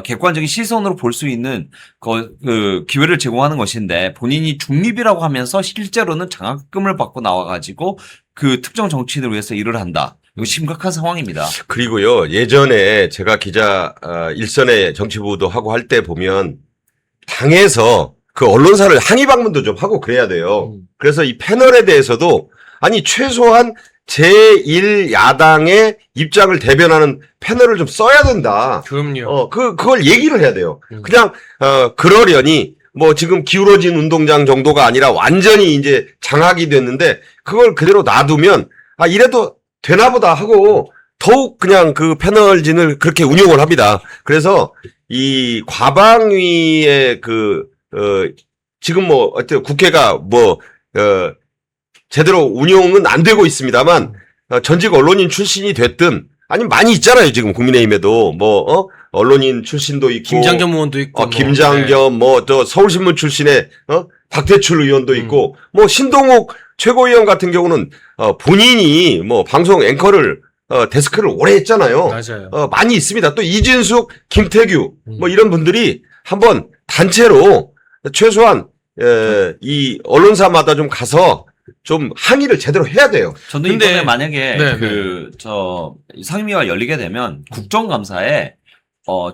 Speaker 5: 객관적인 시선으로 볼 수 있는 그 기회를 제공하는 것인데 본인이 중립이라고 하면서 실제로는 장학금을 받고 나와가지고 그 특정 정치인을 위해서 일을 한다. 이거 심각한 상황입니다.
Speaker 4: 그리고요, 예전에 제가 기자 일선의 정치부도 하고 할 때 보면 당에서 그 언론사를 항의 방문도 좀 하고 그래야 돼요. 그래서 이 패널에 대해서도 최소한 제1야당의 입장을 대변하는 패널을 좀 써야 된다.
Speaker 1: 그럼요.
Speaker 4: 그걸 얘기를 해야 돼요. 그냥, 그러려니, 지금 기울어진 운동장 정도가 아니라 완전히 이제 장악이 됐는데, 그걸 그대로 놔두면, 이래도 되나보다 하고, 더욱 그냥 그 패널진을 그렇게 운용을 합니다. 그래서, 이 과방위의 지금 어때요? 국회가 제대로 운용은 안 되고 있습니다만, 전직 언론인 출신이 됐든, 아니면 많이 있잖아요, 지금 국민의힘에도. 언론인 출신도 있고.
Speaker 1: 김장겸 의원도 있고.
Speaker 4: 김장겸, 서울신문 출신의, 박대출 의원도 있고, 신동욱 최고위원 같은 경우는, 본인이 방송 앵커를, 데스크를 오래 했잖아요.
Speaker 1: 맞아요.
Speaker 4: 많이 있습니다. 또 이진숙, 김태규, 이런 분들이 한번 단체로 최소한, 이 언론사마다 좀 가서, 좀 항의를 제대로 해야 돼요.
Speaker 5: 저는 이번에 만약에 상임위가 열리게 되면 국정감사에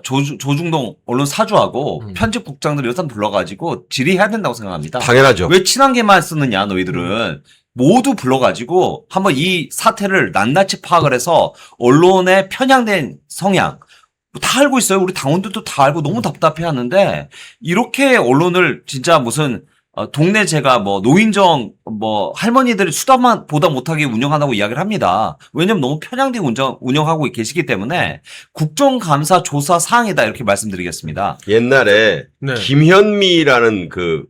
Speaker 5: 조중동 언론 사주하고 편집국장들 일단 불러가지고 질의해야 된다고 생각합니다.
Speaker 4: 당연하죠.
Speaker 5: 왜 친한게만 쓰느냐 너희들은. 모두 불러가지고 한번 이 사태를 낱낱이 파악을 해서 언론의 편향된 성향 다 알고 있어요. 우리 당원들도 다 알고 너무 답답해 하는데 이렇게 언론을 진짜 무슨 동네 제가 뭐 노인정 뭐 할머니들이 수다만 보다 못하게 운영한다고 이야기를 합니다. 왜냐면 너무 편향되게 운영하고 계시기 때문에 국정감사 조사 사항이다 이렇게 말씀드리겠습니다.
Speaker 4: 옛날에
Speaker 1: 네.
Speaker 4: 김현미라는 그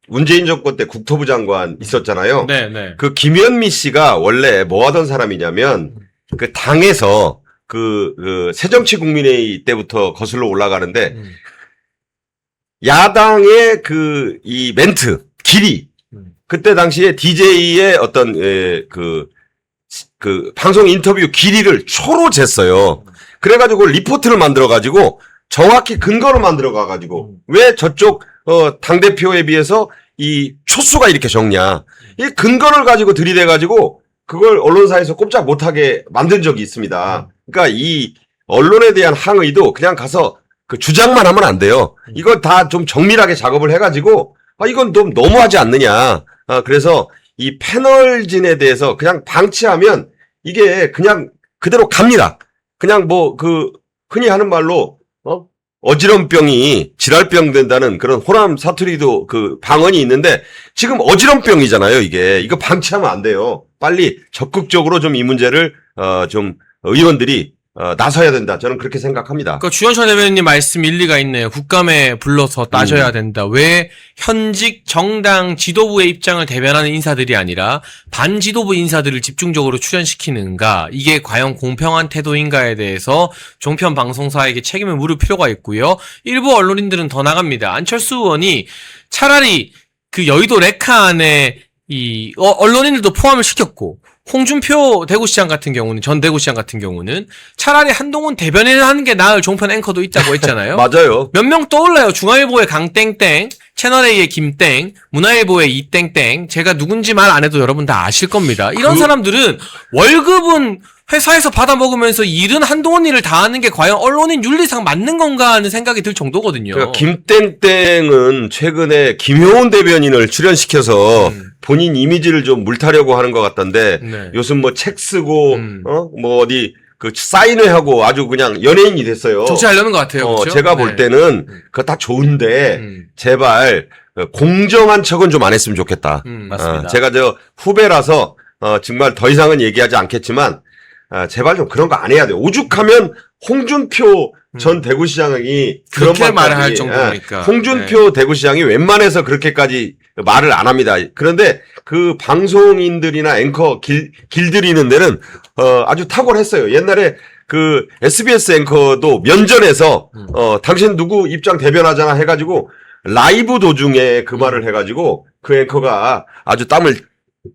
Speaker 4: 문재인 정권 때 국토부 장관 있었잖아요.
Speaker 1: 네, 네.
Speaker 4: 그 김현미 씨가 원래 뭐 하던 사람이냐면 그 당에서 그 새정치국민회의 때부터 거슬러 올라가는데 야당의 그 이 멘트 길이 그때 당시에 DJ의 어떤 그 방송 인터뷰 길이를 초로 쟀어요. 그래가지고 리포트를 만들어가지고 정확히 근거를 만들어가가지고 왜 저쪽 당대표에 비해서 이 초수가 이렇게 적냐. 이 근거를 가지고 들이대가지고 그걸 언론사에서 꼼짝 못하게 만든 적이 있습니다. 그러니까 이 언론에 대한 항의도 그냥 가서 그 주장만 하면 안 돼요. 이건 다 좀 정밀하게 작업을 해가지고 이건 좀 너무하지 않느냐. 그래서 이 패널진에 대해서 그냥 방치하면 이게 그냥 그대로 갑니다. 그냥 뭐 그 흔히 하는 말로 어지럼병이 질환병 된다는 그런 호남 사투리도 그 방언이 있는데 지금 어지럼병이잖아요, 이게. 이거 방치하면 안 돼요. 빨리 적극적으로 좀 이 문제를 좀 의원들이 나서야 된다. 저는 그렇게 생각합니다.
Speaker 1: 그러니까 주현철 대변인님 말씀 일리가 있네요. 국감에 불러서 따져야 된다. 왜 현직 정당 지도부의 입장을 대변하는 인사들이 아니라 반지도부 인사들을 집중적으로 출연시키는가? 이게 과연 공평한 태도인가에 대해서 종편 방송사에게 책임을 물을 필요가 있고요. 일부 언론인들은 더 나갑니다. 안철수 의원이 차라리 그 여의도 레카 안에 이 언론인들도 포함을 시켰고 홍준표 대구시장 같은 경우는 전 대구시장 같은 경우는 차라리 한동훈 대변인을 하는 게 나을 종편 앵커도 있다고 했잖아요.
Speaker 4: 맞아요.
Speaker 1: 몇 명 떠올라요. 중앙일보의 강땡땡, 채널A의 김땡, 문화일보의 이땡땡. 제가 누군지 말 안 해도 여러분 다 아실 겁니다. 이런 사람들은 월급은 회사에서 받아 먹으면서 일은 한동훈 일을 다 하는 게 과연 언론인 윤리상 맞는 건가 하는 생각이 들 정도거든요.
Speaker 4: 그러니까 김땡땡은 최근에 김효은 대변인을 출연시켜서 본인 이미지를 좀 물타려고 하는 것 같던데
Speaker 1: 네.
Speaker 4: 요즘 뭐 책 쓰고 뭐 어디 그 사인회하고 아주 그냥 연예인이 됐어요.
Speaker 1: 정치하려는 것 같아요. 그렇죠?
Speaker 4: 제가 볼 때는 그거 다 좋은데 제발 공정한 척은 좀 안 했으면 좋겠다.
Speaker 5: 맞습니다.
Speaker 4: 제가 저 후배라서 정말 더 이상은 얘기하지 않겠지만 제발 좀 그런 거 안 해야 돼요. 오죽하면 홍준표 전 대구시장이 그런
Speaker 1: 그렇게 말을 할
Speaker 4: 말까지,
Speaker 1: 정도니까.
Speaker 4: 홍준표 대구시장이 웬만해서 그렇게까지 말을 안 합니다. 그런데 그 방송인들이나 앵커 길들이는 데는 아주 탁월했어요. 옛날에 그 SBS 앵커도 면전에서 당신 누구 입장 대변하잖아 해가지고 라이브 도중에 그 말을 해가지고 그 앵커가 아주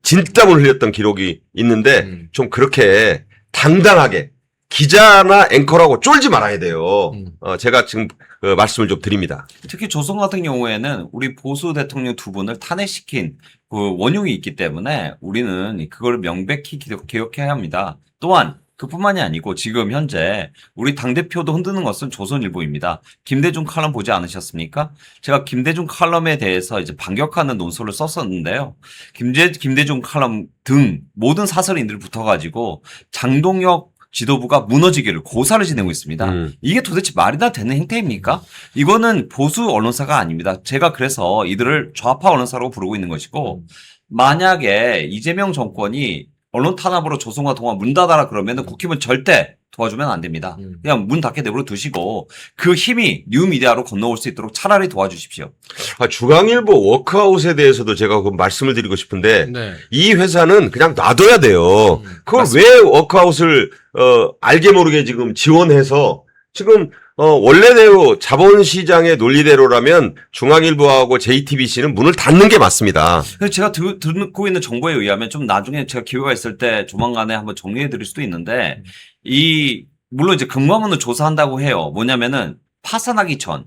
Speaker 4: 진땀을 흘렸던 기록이 있는데 좀 그렇게 당당하게 기자나 앵커라고 쫄지 말아야 돼요. 제가 지금 말씀을 좀 드립니다.
Speaker 5: 특히 조선 같은 경우에는 우리 보수 대통령 두 분을 탄핵시킨 그 원흉이 있기 때문에 우리는 그걸 명백히 기억해야 합니다. 또한 그뿐만이 아니고 지금 현재 우리 당대표도 흔드는 것은 조선일보입니다. 김대중 칼럼 보지 않으셨습니까? 제가 김대중 칼럼에 대해서 이제 반격하는 논설을 썼었는데요. 김대중 칼럼 등 모든 사설인들이 붙어가지고 장동혁 지도부가 무너지기를 고사를 지내고 있습니다. 이게 도대체 말이나 되는 행태입니까? 이거는 보수 언론사가 아닙니다. 제가 그래서 이들을 좌파 언론사라고 부르고 있는 것이고 만약에 이재명 정권이 언론 탄압으로 조선과 동아 문 닫아라 그러면 국힘은 절대 도와주면 안 됩니다. 그냥 문 닫게 내버려 두시고 그 힘이 뉴미디어로 건너올 수 있도록 차라리 도와주십시오.
Speaker 4: 중앙일보 워크아웃에 대해서도 제가 그 말씀을 드리고 싶은데
Speaker 1: 네.
Speaker 4: 이 회사는 그냥 놔둬야 돼요. 그걸
Speaker 5: 맞습니다.
Speaker 4: 왜 워크아웃을 알게 모르게 지금 지원해서 지금 원래대로 자본시장의 논리대로라면 중앙일보하고 JTBC는 문을 닫는 게 맞습니다.
Speaker 5: 그래서 제가 듣고 있는 정보에 의하면 좀 나중에 제가 기회가 있을 때 조만간에 한번 정리해 드릴 수도 있는데 물론 이제 근무하면은 조사한다고 해요. 뭐냐면은 파산하기 전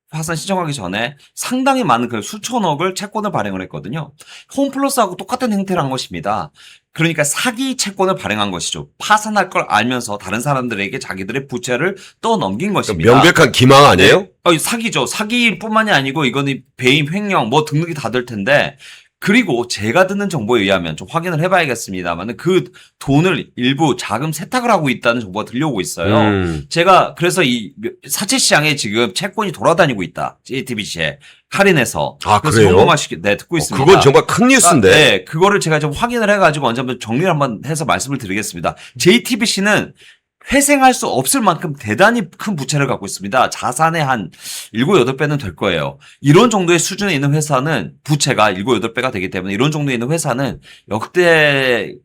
Speaker 5: 파산 신청하기 전에 상당히 많은 그 수천억을 채권을 발행을 했거든요. 홈플러스하고 똑같은 행태를 한 것입니다. 그러니까 사기 채권을 발행한 것이죠. 파산할 걸 알면서 다른 사람들에게 자기들의 부채를 떠넘긴 것입니다.
Speaker 4: 명백한 기망 아니에요?
Speaker 5: 사기죠. 사기일 뿐만이 아니고 이거는 배임, 횡령 뭐 등등이 다 될 텐데 그리고 제가 듣는 정보에 의하면 좀 확인을 해봐야겠습니다만 그 돈을 일부 자금 세탁을 하고 있다는 정보가 들려오고 있어요. 제가 그래서 이 사채 시장에 지금 채권이 돌아다니고 있다. JTBC에 할인해서.
Speaker 4: 아,
Speaker 5: 그래서
Speaker 4: 그래요?
Speaker 5: 현금화시키 네, 듣고 있습니다.
Speaker 4: 그건 정말 큰 뉴스인데.
Speaker 5: 네, 그거를 제가 좀 확인을 해가지고 언제 한번 정리를 한번 해서 말씀을 드리겠습니다. JTBC는 회생할 수 없을 만큼 대단히 큰 부채를 갖고 있습니다. 자산의 한 7, 8배는 될 거예요. 이런 정도의 수준에 있는 회사는 부채가 7, 8배가 되기 때문에 이런 정도에 있는 회사는 역대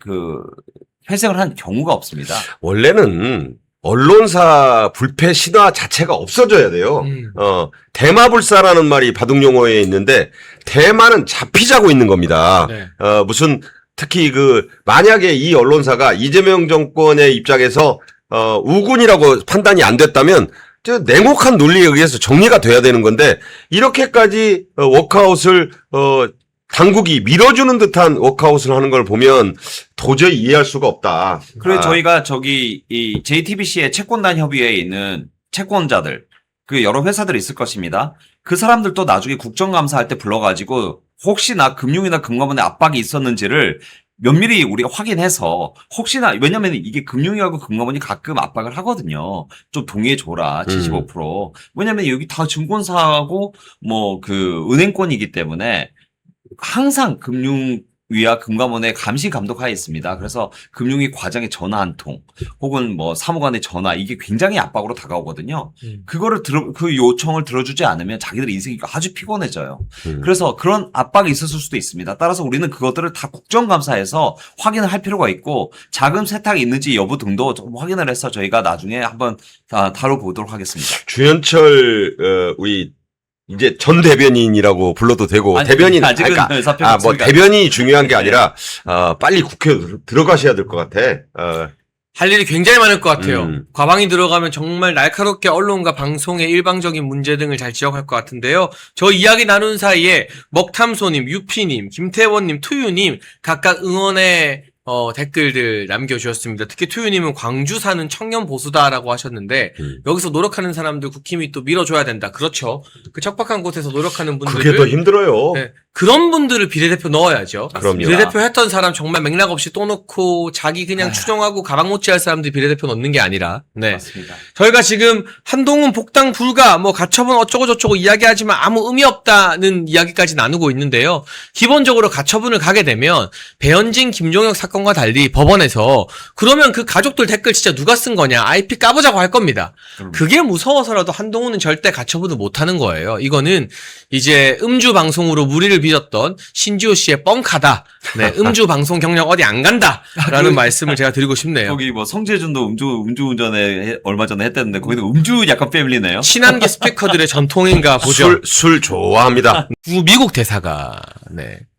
Speaker 5: 회생을 한 경우가 없습니다.
Speaker 4: 원래는 언론사 불패 신화 자체가 없어져야 돼요. 대마불사라는 말이 바둑 용어에 있는데 대마는 잡히자고 있는 겁니다.
Speaker 1: 네.
Speaker 4: 무슨 특히 만약에 이 언론사가 이재명 정권의 입장에서 우군이라고 판단이 안 됐다면 냉혹한 논리에 의해서 정리가 돼야 되는 건데 이렇게까지 워크아웃을 당국이 밀어주는 듯한 워크아웃을 하는 걸 보면 도저히 이해할 수가 없다.
Speaker 5: 그래서 저희가 이 JTBC의 채권단 협의회에 있는 채권자들 그 여러 회사들이 있을 것입니다. 그 사람들도 나중에 국정감사할 때 불러가지고 혹시나 금융이나 금감원의 압박이 있었는지를 면밀히 우리가 확인해서 혹시나 왜냐면 이게 금융위하고 금감원이 가끔 압박을 하거든요. 좀 동의해줘라 75%. 왜냐면 여기 다 증권사하고 은행권이기 때문에 항상 금융위와 금감원의 감시 감독하에 있습니다. 그래서 금융위 과장의 전화 한 통 혹은 사무관의 전화 이게 굉장히 압박으로 다가오거든요. 그 요청을 들어주지 않으면 자기들의 인생이 아주 피곤해져요. 그래서 그런 압박이 있었을 수도 있습니다. 따라서 우리는 그것들을 다 국정감사에서 확인을 할 필요가 있고 자금 세탁이 있는지 여부 등도 좀 확인을 해서 저희가 나중에 한번 다뤄보도록 하겠습니다.
Speaker 4: 주현철 우리 이제 전 대변인이라고 불러도 되고
Speaker 5: 아니,
Speaker 4: 대변인
Speaker 5: 아직은 사표가 없으니까.
Speaker 4: 대변인이 중요한 게 아니라 빨리 국회에 들어가셔야 될 것 같아.
Speaker 1: 할 일이 굉장히 많을 것 같아요. 과방이 들어가면 정말 날카롭게 언론과 방송의 일방적인 문제 등을 잘 지적할 것 같은데요. 저 이야기 나눈 사이에 먹탐소님, 유피님, 김태원님, 투유님 각각 응원의 댓글들 남겨주셨습니다. 특히 투유님은 광주 사는 청년 보수다라고 하셨는데 여기서 노력하는 사람들 국힘이 또 밀어줘야 된다. 그렇죠. 그 척박한 곳에서 노력하는 분들을
Speaker 4: 그게 더 힘들어요.
Speaker 1: 네, 그런 분들을 비례대표 넣어야죠.
Speaker 4: 그럼요.
Speaker 1: 비례대표 했던 사람 정말 맥락 없이 또 넣고 자기 그냥 추종하고 가방 못지할 사람들 비례대표 넣는 게 아니라 네.
Speaker 5: 맞습니다.
Speaker 1: 저희가 지금 한동훈 복당 불가 가처분 어쩌고 저쩌고 이야기하지만 아무 의미 없다는 이야기까지 나누고 있는데요. 기본적으로 가처분을 가게 되면 배현진 김종혁 사건과 달리 법원에서 그러면 그 가족들 댓글 진짜 누가 쓴 거냐 IP 까보자고 할 겁니다. 그게 무서워서라도 한동훈은 절대 가처분을 못하는 거예요. 이거는 이제 음주 방송으로 무리를 빚었던 신지호 씨의 뻥카다. 네, 음주 방송 경력 어디 안 간다라는 말씀을 제가 드리고 싶네요.
Speaker 5: 거기 성재준도 음주운전에 얼마 전에 했다는데 거기도 음주 약간 패밀리네요.
Speaker 1: 친한계 스피커들의 전통인가 보죠.
Speaker 4: 술 좋아합니다.
Speaker 1: 미국 대사가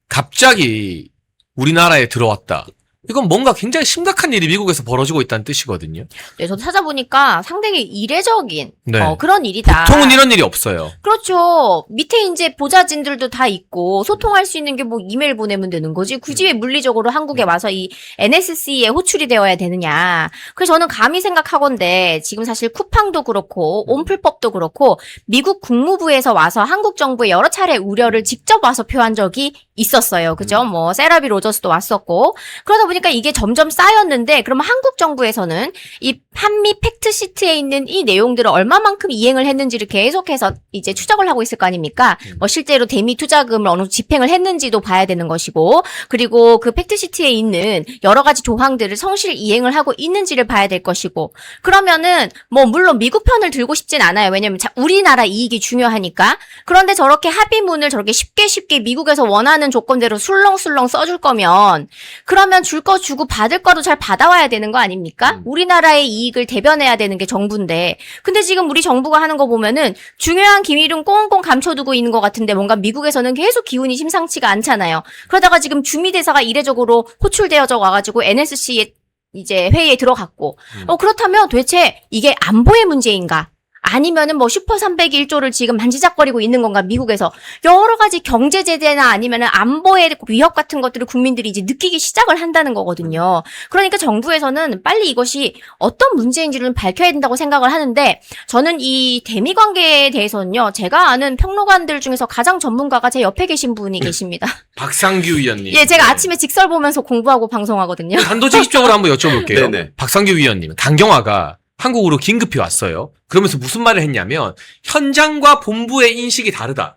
Speaker 1: 갑자기 우리나라에 들어왔다. 이건 뭔가 굉장히 심각한 일이 미국에서 벌어지고 있다는 뜻이거든요.
Speaker 6: 네, 저도 찾아보니까 상당히 이례적인
Speaker 1: 네.
Speaker 6: 그런 일이다.
Speaker 1: 보통은 이런 일이 없어요.
Speaker 6: 그렇죠. 밑에 이제 보좌진들도 다 있고 소통할 수 있는 게 이메일 보내면 되는 거지. 굳이 왜 물리적으로 한국에 와서 이 NSC에 호출이 되어야 되느냐. 그래서 저는 감히 생각하건대 지금 사실 쿠팡도 그렇고 온풀법도 그렇고 미국 국무부에서 와서 한국 정부에 여러 차례 우려를 직접 와서 표한 적이 있었어요. 그죠? 세라비 로저스도 왔었고. 그러다 보니까 이게 점점 쌓였는데 그러면 한국 정부에서는 이 한미 팩트시트에 있는 이 내용들을 얼마만큼 이행을 했는지를 계속해서 이제 추적을 하고 있을 거 아닙니까? 실제로 대미 투자금을 어느 정도 집행을 했는지도 봐야 되는 것이고 그리고 그 팩트시트에 있는 여러 가지 조항들을 성실 이행을 하고 있는지를 봐야 될 것이고 그러면은 물론 미국 편을 들고 싶진 않아요. 왜냐면 우리나라 이익이 중요하니까. 그런데 저렇게 합의문을 저렇게 쉽게 미국에서 원하는 조건대로 술렁술렁 써줄 거면 그러면 줄 거 주고 받을 거도 잘 받아와야 되는 거 아닙니까? 우리나라의 이익을 대변해야 되는 게 정부인데. 근데 지금 우리 정부가 하는 거 보면은 중요한 기밀은 꽁꽁 감춰두고 있는 것 같은데 뭔가 미국에서는 계속 기운이 심상치가 않잖아요. 그러다가 지금 주미대사가 이례적으로 호출되어져 와가지고 NSC에 이제 회의에 들어갔고. 그렇다면 도대체 이게 안보의 문제인가? 아니면은 뭐 슈퍼 301조를 지금 만지작거리고 있는 건가 미국에서 여러 가지 경제 제재나 아니면은 안보의 위협 같은 것들을 국민들이 이제 느끼기 시작을 한다는 거거든요. 그러니까 정부에서는 빨리 이것이 어떤 문제인지를 밝혀야 된다고 생각을 하는데 저는 이 대미 관계에 대해서는요. 제가 아는 평론가들 중에서 가장 전문가가 제 옆에 계신 분이 계십니다.
Speaker 1: 박상규 위원님.
Speaker 6: 예, 제가 아침에 직설 보면서 공부하고 방송하거든요.
Speaker 1: 단도직입적으로 한번 여쭤볼게요.
Speaker 4: 네네.
Speaker 1: 박상규 위원님, 강경화가 한국으로 긴급히 왔어요. 그러면서 무슨 말을 했냐면 현장과 본부의 인식이 다르다.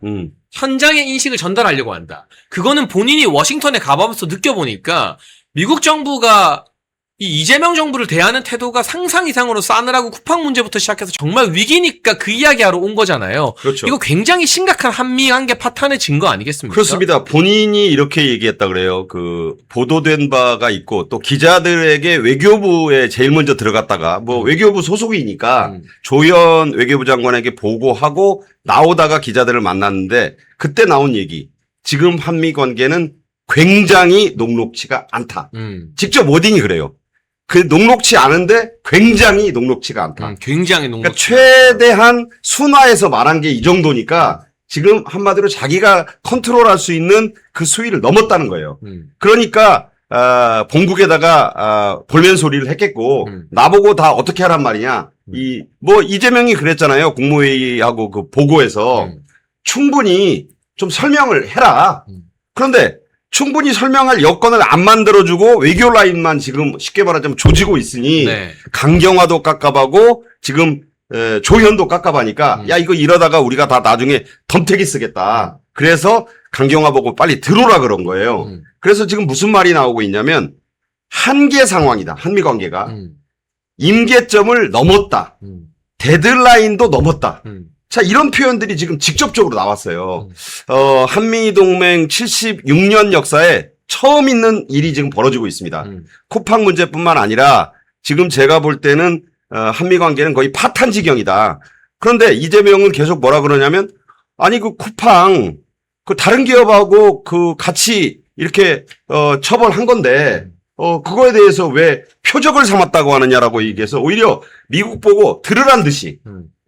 Speaker 1: 현장의 인식을 전달하려고 한다. 그거는 본인이 워싱턴에 가보면서 느껴보니까 미국 정부가 이 이재명 정부를 대하는 태도가 상상 이상으로 싸늘하고 쿠팡 문제부터 시작해서 정말 위기니까 그 이야기하러 온 거잖아요.
Speaker 4: 그렇죠.
Speaker 1: 이거 굉장히 심각한 한미 관계 파탄의 증거 아니겠습니까?
Speaker 4: 그렇습니다. 본인이 이렇게 얘기했다 그래요. 그 보도된 바가 있고 또 기자들에게 외교부에 제일 먼저 들어갔다가 뭐 외교부 소속이니까 조현 외교부 장관에게 보고하고 나오다가 기자들을 만났는데 그때 나온 얘기. 지금 한미 관계는 굉장히 녹록치가 않다. 직접 워딩이 그래요. 그 녹록치 않은데 굉장히 녹록치가 않다.
Speaker 1: 굉장히
Speaker 4: 그러니까
Speaker 1: 녹록치.
Speaker 4: 최대한 순화해서 말한 게 이 정도니까 지금 한마디로 자기가 컨트롤할 수 있는 그 수위를 넘었다는 거예요. 그러니까 본국에다가 볼멘 소리를 했겠고 나보고 다 어떻게 하란 말이냐. 뭐 이재명이 그랬잖아요. 국무회의하고 그 보고에서 충분히 좀 설명을 해라. 그런데 충분히 설명할 여건을 안 만들어주고 외교 라인만 지금 쉽게 말하자면 조지고 있으니
Speaker 1: 네.
Speaker 4: 강경화도 깝깝하고 지금 조현도 깝깝하니까 야 이거 이러다가 우리가 다 나중에 덤태기 쓰겠다. 그래서 강경화 보고 빨리 들어오라 그런 거예요. 그래서 지금 무슨 말이 나오고 있냐면 한계 상황이다. 한미 관계가. 임계점을 넘었다. 데드라인도 넘었다. 자, 이런 표현들이 지금 직접적으로 나왔어요. 한미동맹 76년 역사에 처음 있는 일이 지금 벌어지고 있습니다. 쿠팡 문제뿐만 아니라 지금 제가 볼 때는 한미 관계는 거의 파탄 지경이다. 그런데 이재명은 계속 뭐라 그러냐면 아니 그 쿠팡 그 다른 기업하고 그 같이 이렇게 처벌한 건데 그거에 대해서 왜 표적을 삼았다고 하느냐라고 얘기해서 오히려 미국 보고 들으란 듯이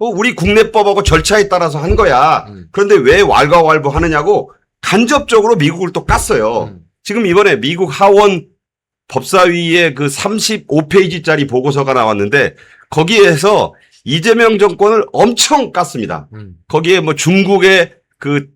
Speaker 4: 우리 국내법하고 절차에 따라서 한 거야. 그런데 왜 왈가왈부 하느냐고 간접적으로 미국을 또 깠어요. 지금 이번에 미국 하원 법사위에 그 35페이지짜리 보고서가 나왔는데 거기에서 이재명 정권을 엄청 깠습니다. 거기에 뭐 중국에 그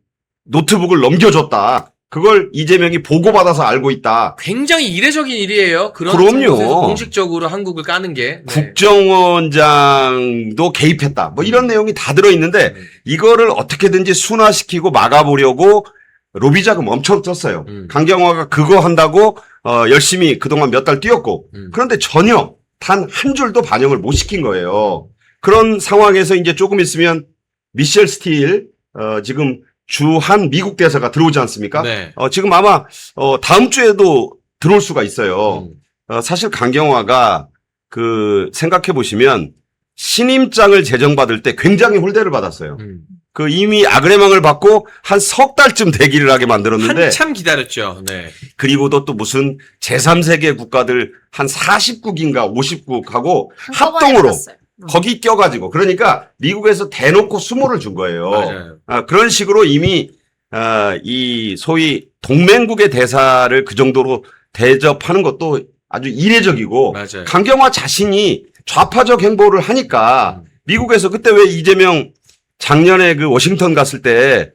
Speaker 4: 노트북을 넘겨줬다. 그걸 이재명이 보고받아서 알고 있다.
Speaker 1: 굉장히 이례적인 일이에요.
Speaker 4: 그럼요.
Speaker 1: 곳에서 공식적으로 한국을 까는 게. 네.
Speaker 4: 국정원장도 개입했다. 뭐 이런 내용이 다 들어있는데 이거를 어떻게든지 순화시키고 막아보려고 로비 자금 엄청 썼어요. 강경화가 그거 한다고 열심히 그동안 몇 달 뛰었고 그런데 전혀 단 한 줄도 반영을 못 시킨 거예요. 그런 상황에서 이제 조금 있으면 미셸 스틸 지금 주한 미국 대사가 들어오지 않습니까?
Speaker 1: 네.
Speaker 4: 지금 아마 다음 주에도 들어올 수가 있어요. 사실 강경화가 그 생각해 보시면 신임장을 제정받을 때 굉장히 홀대를 받았어요. 그 이미 아그레망을 받고 한 석 달쯤 대기를 하게 만들었는데
Speaker 1: 한참 기다렸죠. 네.
Speaker 4: 그리고도 또 무슨 제3세계 국가들 한 40국인가 50국하고
Speaker 6: 한꺼번에
Speaker 4: 합동으로
Speaker 6: 받았어요.
Speaker 4: 거기 껴가지고 그러니까 미국에서 대놓고 수모를 준 거예요.
Speaker 1: 맞아요.
Speaker 4: 그런 식으로 이미 이 소위 동맹국의 대사를 그 정도로 대접하는 것도 아주 이례적이고
Speaker 1: 맞아요.
Speaker 4: 강경화 자신이 좌파적 행보를 하니까 미국에서 그때 왜 이재명 작년에 그 워싱턴 갔을 때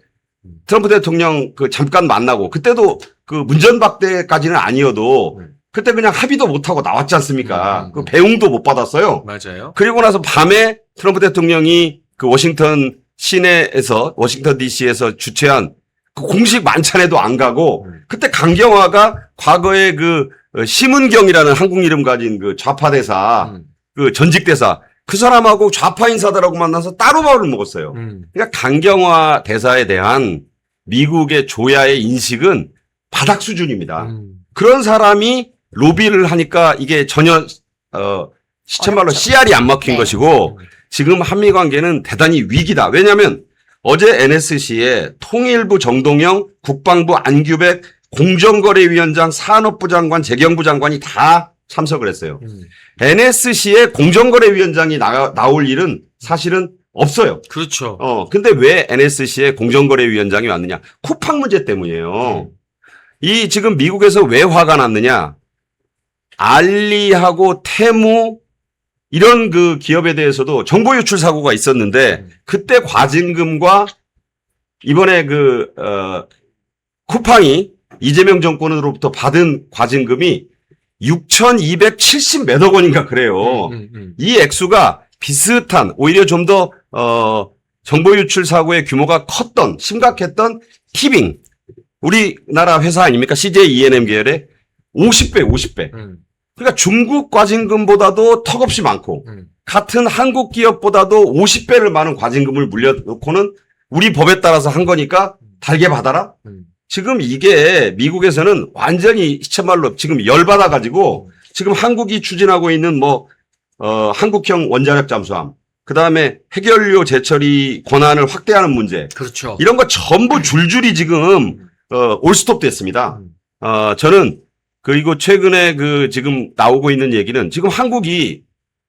Speaker 4: 트럼프 대통령 그 잠깐 만나고 그때도 그 문전박대까지는 아니어도 그때 그냥 합의도 못하고 나왔지 않습니까? 그 배웅도 못 받았어요.
Speaker 1: 맞아요.
Speaker 4: 그리고 나서 밤에 트럼프 대통령이 그 워싱턴 시내에서 워싱턴 DC에서 주최한 그 공식 만찬에도 안 가고 그때 강경화가 과거에 그 심은경이라는 한국 이름 가진 그 좌파 대사 그 전직 대사 그 사람하고 좌파 인사들하고 만나서 따로 밥을 먹었어요. 그러니까 강경화 대사에 대한 미국의 조야의 인식은 바닥 수준입니다. 그런 사람이 로비를 하니까 이게 전혀 시쳇말로
Speaker 6: 어렵죠.
Speaker 4: 씨알이 안 막힌
Speaker 6: 네.
Speaker 4: 것이고 지금 한미 관계는 대단히 위기다. 왜냐하면 어제 NSC에 통일부 정동영, 국방부 안규백, 공정거래위원장, 산업부 장관, 재경부 장관이 다 참석을 했어요. NSC에 공정거래위원장이 나올 일은 사실은 없어요.
Speaker 1: 그렇죠.
Speaker 4: 근데 왜 NSC에 공정거래위원장이 왔느냐? 쿠팡 문제 때문이에요. 이 지금 미국에서 왜 화가 났느냐? 알리하고 테무 이런 그 기업에 대해서도 정보 유출 사고가 있었는데 그때 과징금과 이번에 쿠팡이 이재명 정권으로부터 받은 과징금이 6,270 몇억 원인가 그래요. 이 액수가 비슷한 오히려 좀 더 정보 유출 사고의 규모가 컸던 심각했던 티빙 우리나라 회사 아닙니까? CJ E&M 계열의 50배. 그러니까 중국 과징금보다도 턱없이 많고 같은 한국 기업보다도 50배를 많은 과징금을 물려놓고는 우리 법에 따라서 한 거니까 달게 받아라. 지금 이게 미국에서는 완전히 시체말로 지금 열받아가지고 지금 한국이 추진하고 있는 한국형 원자력 잠수함, 그 다음에 핵연료 재처리 권한을 확대하는 문제.
Speaker 1: 그렇죠.
Speaker 4: 이런 거 전부 줄줄이 지금, 올스톱 됐습니다. 저는 그리고 최근에 지금 나오고 있는 얘기는 지금 한국이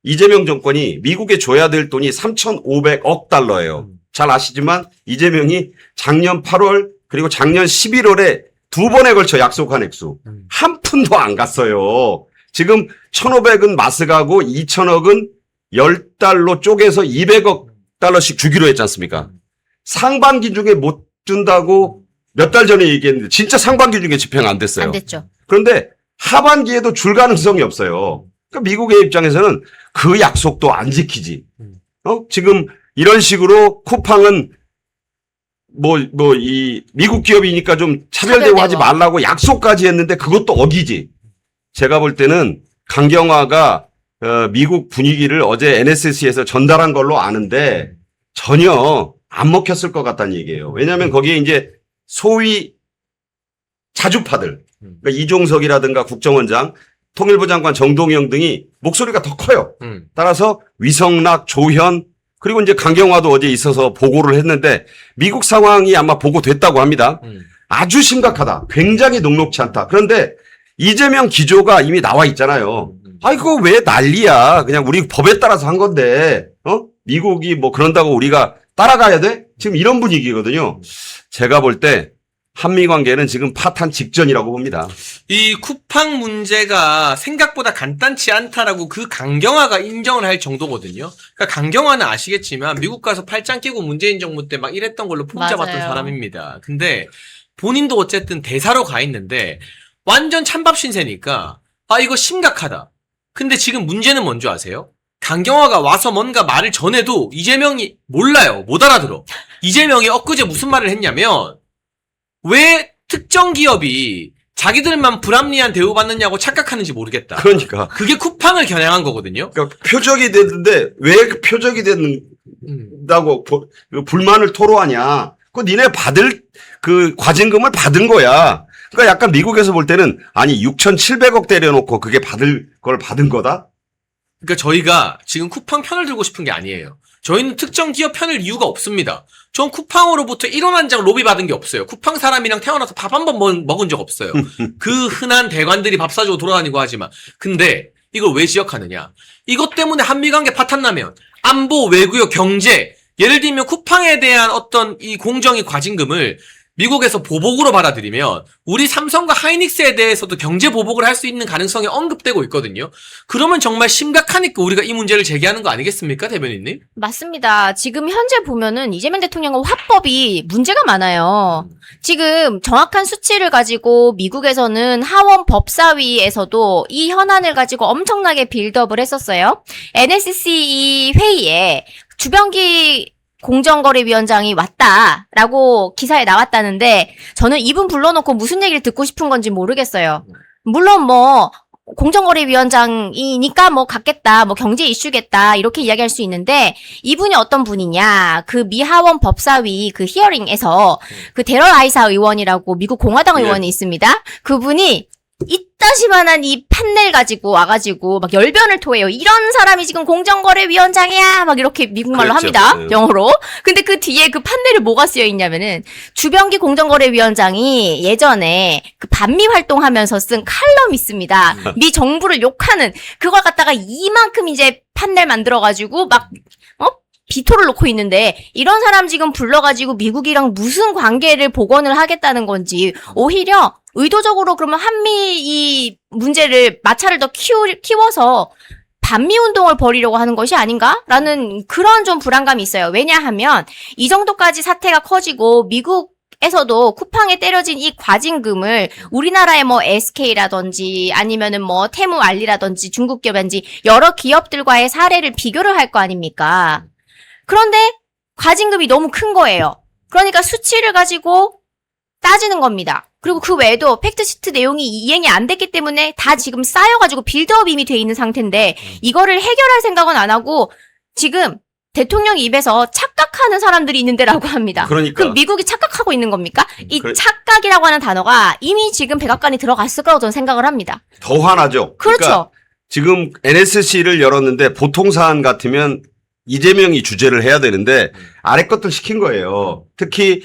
Speaker 4: 이재명 정권이 미국에 줘야 될 돈이 3,500억 달러예요. 잘 아시지만 이재명이 작년 8월 그리고 작년 11월에 2번에 걸쳐 약속한 액수 한 푼도 안 갔어요. 지금 1,500은 마스 가고 2,000억은 10달러 쪼개서 200억 달러씩 주기로 했지 않습니까? 상반기 중에 못 준다고 몇 달 전에 얘기했는데 진짜 상반기 중에 집행 안 됐어요.
Speaker 6: 안 됐죠.
Speaker 4: 그런데 하반기에도 줄 가능성이 없어요. 그러니까 미국의 입장에서는 그 약속도 안 지키지. 지금 이런 식으로 쿠팡은 이 미국 기업이니까 좀 차별대우 하지 말라고 약속까지 했는데 그것도 어기지. 제가 볼 때는 강경화가 미국 분위기를 어제 NSC에서 전달한 걸로 아는데 전혀 안 먹혔을 것 같다는 얘기예요. 왜냐하면 거기에 이제 소위 자주파들, 그러니까 이종석이라든가 국정원장, 통일부 장관 정동영 등이 목소리가 더 커요. 따라서 위성락, 조현, 그리고 이제 강경화도 어제 있어서 보고를 했는데 미국 상황이 아마 보고됐다고 합니다. 아주 심각하다. 굉장히 녹록치 않다. 그런데 이재명 기조가 이미 나와 있잖아요. 그거 왜 난리야. 그냥 우리 법에 따라서 한 건데, 미국이 그런다고 우리가 따라가야 돼? 지금 이런 분위기거든요. 제가 볼 때 한미 관계는 지금 파탄 직전이라고 봅니다.
Speaker 1: 이 쿠팡 문제가 생각보다 간단치 않다라고 그 강경화가 인정을 할 정도거든요. 그러니까 강경화는 아시겠지만 미국 가서 팔짱 끼고 문재인 정부 때 막 이랬던 걸로 풍자봤던
Speaker 6: 맞아요.
Speaker 1: 사람입니다. 근데 본인도 어쨌든 대사로 가 있는데 완전 찬밥 신세니까 이거 심각하다. 근데 지금 문제는 뭔지 아세요? 강경화가 와서 뭔가 말을 전해도 이재명이 몰라요. 못 알아들어. 이재명이 엊그제 무슨 말을 했냐면 왜 특정 기업이 자기들만 불합리한 대우받느냐고 착각하는지 모르겠다.
Speaker 4: 그러니까.
Speaker 1: 그게 쿠팡을 겨냥한 거거든요.
Speaker 4: 그러니까 표적이 됐는데 왜 그 표적이 된다고 불만을 토로하냐. 니네 받을 과징금을 받은 거야. 그러니까 약간 미국에서 볼 때는 6,700억 때려놓고 그게 받을 걸 받은 거다?
Speaker 1: 그러니까 저희가 지금 쿠팡 편을 들고 싶은 게 아니에요. 저희는 특정 기업 편을 이유가 없습니다. 전 쿠팡으로부터 1원 한 장 로비 받은 게 없어요. 쿠팡 사람이랑 태어나서 밥 한 번 먹은 적 없어요. 그 흔한 대관들이 밥 사주고 돌아다니고 하지만. 근데 이걸 왜 지적하느냐. 이것 때문에 한미관계 파탄나면 안보, 외교역, 경제, 예를 들면 쿠팡에 대한 어떤 이 공정위 과징금을 미국에서 보복으로 받아들이면 우리 삼성과 하이닉스에 대해서도 경제 보복을 할 수 있는 가능성이 언급되고 있거든요. 그러면 정말 심각하니까 우리가 이 문제를 제기하는 거 아니겠습니까, 대변인님?
Speaker 6: 맞습니다. 지금 현재 보면은 이재명 대통령의 화법이 문제가 많아요. 지금 정확한 수치를 가지고 미국에서는 하원 법사위에서도 이 현안을 가지고 엄청나게 빌드업을 했었어요. NSC 회의에 주병기 공정거래위원장이 왔다라고 기사에 나왔다는데 저는 이분 불러놓고 무슨 얘기를 듣고 싶은 건지 모르겠어요. 물론 공정거래위원장이니까 갔겠다, 경제 이슈겠다, 이렇게 이야기할 수 있는데, 이분이 어떤 분이냐, 미 하원 법사위 히어링에서 데럴 아이사 의원이라고 미국 공화당 의원이 있습니다. 그분이 이따시만한 이 판넬 가지고 와가지고 열변을 토해요. 이런 사람이 지금 공정거래위원장이야! 이렇게 미국말로
Speaker 4: 그렇죠.
Speaker 6: 합니다. 영어로. 근데 그 뒤에 판넬에 뭐가 쓰여 있냐면은 주병기 공정거래위원장이 예전에 반미 활동하면서 쓴 칼럼 있습니다. 미 정부를 욕하는 그걸 갖다가 이만큼 이제 판넬 만들어가지고 비토를 놓고 있는데 이런 사람 지금 불러가지고 미국이랑 무슨 관계를 복원을 하겠다는 건지 오히려 의도적으로 그러면 한미 이 문제를 마찰을 더 키워서 반미 운동을 벌이려고 하는 것이 아닌가라는 그런 좀 불안감이 있어요. 왜냐하면 이 정도까지 사태가 커지고 미국에서도 쿠팡에 때려진 이 과징금을 우리나라의 뭐 SK라든지 아니면은 뭐 테무 알리라든지 중국 기업인지 여러 기업들과의 사례를 비교를 할 거 아닙니까? 그런데 과징금이 너무 큰 거예요. 그러니까 수치를 가지고 따지는 겁니다. 그리고 그 외에도 팩트시트 내용이 이행이 안 됐기 때문에 다 지금 쌓여가지고 빌드업이 이미 돼 있는 상태인데 이거를 해결할 생각은 안 하고 지금 대통령 입에서 착각하는 사람들이 있는데라고 합니다.
Speaker 4: 그러니까.
Speaker 6: 그럼 미국이 착각하고 있는 겁니까? 이
Speaker 4: 그래.
Speaker 6: 착각이라고 하는 단어가 이미 지금 백악관에 들어갔을 거라고 저는 생각을 합니다.
Speaker 4: 더 화나죠.
Speaker 6: 그렇죠.
Speaker 4: 그러니까 지금 NSC를 열었는데 보통 사안 같으면 이재명이 주재를 해야 되는데 아래 것들 시킨 거예요. 특히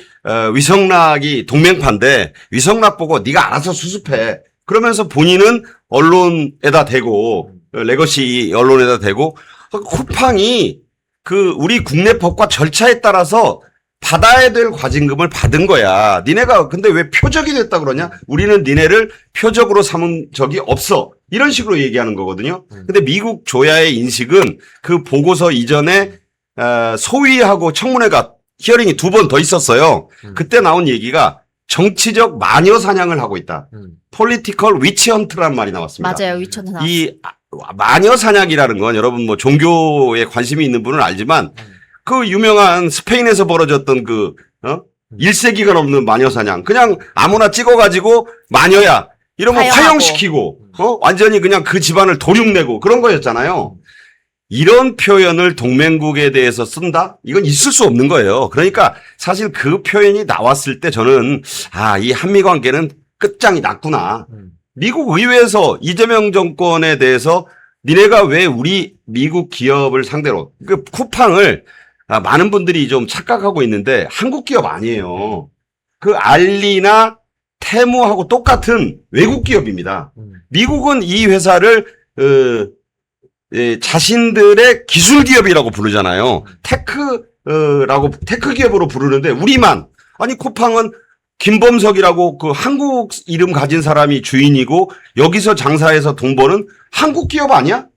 Speaker 4: 위성락이 동맹파인데 위성락 보고 네가 알아서 수습해. 그러면서 본인은 언론에다 대고 레거시 언론에다 대고 쿠팡이 그 우리 국내 법과 절차에 따라서 받아야 될 과징금을 받은 거야. 니네가 근데 왜 표적이 됐다 그러냐? 우리는 니네를 표적으로 삼은 적이 없어. 이런 식으로 얘기하는 거거든요. 근데 미국 조야의 인식은 그 보고서 이전에 소위하고 청문회가 히어링이 2번 더 있었어요. 그때 나온 얘기가 정치적 마녀 사냥을 하고 있다. 폴리티컬 위치헌트란 말이 나왔습니다.
Speaker 6: 맞아요. 위쳐는
Speaker 4: 이 마녀 사냥이라는 건 여러분 뭐 종교에 관심이 있는 분은 알지만 그 유명한 스페인에서 벌어졌던 그 1세기가 넘는 마녀 사냥. 그냥 아무나 찍어가지고 마녀야 이러면
Speaker 6: 사형하고.
Speaker 4: 화형시키고 완전히 그냥 그 집안을 도륙내고 그런 거였잖아요. 이런 표현을 동맹국에 대해서 쓴다? 이건 있을 수 없는 거예요. 그러니까 사실 그 표현이 나왔을 때 저는 이 한미 관계는 끝장이 났구나. 미국 의회에서 이재명 정권에 대해서 니네가 왜 우리 미국 기업을 상대로 그 쿠팡을 많은 분들이 좀 착각하고 있는데 한국 기업 아니에요. 그 알리나 테무하고 똑같은 외국 기업입니다. 미국은 이 회사를 자신들의 기술 기업이라고 부르잖아요. 테크 기업으로 부르는데 우리만 아니 쿠팡은 김범석이라고 그 한국 이름 가진 사람이 주인이고 여기서 장사해서 돈 버는 한국 기업 아니야?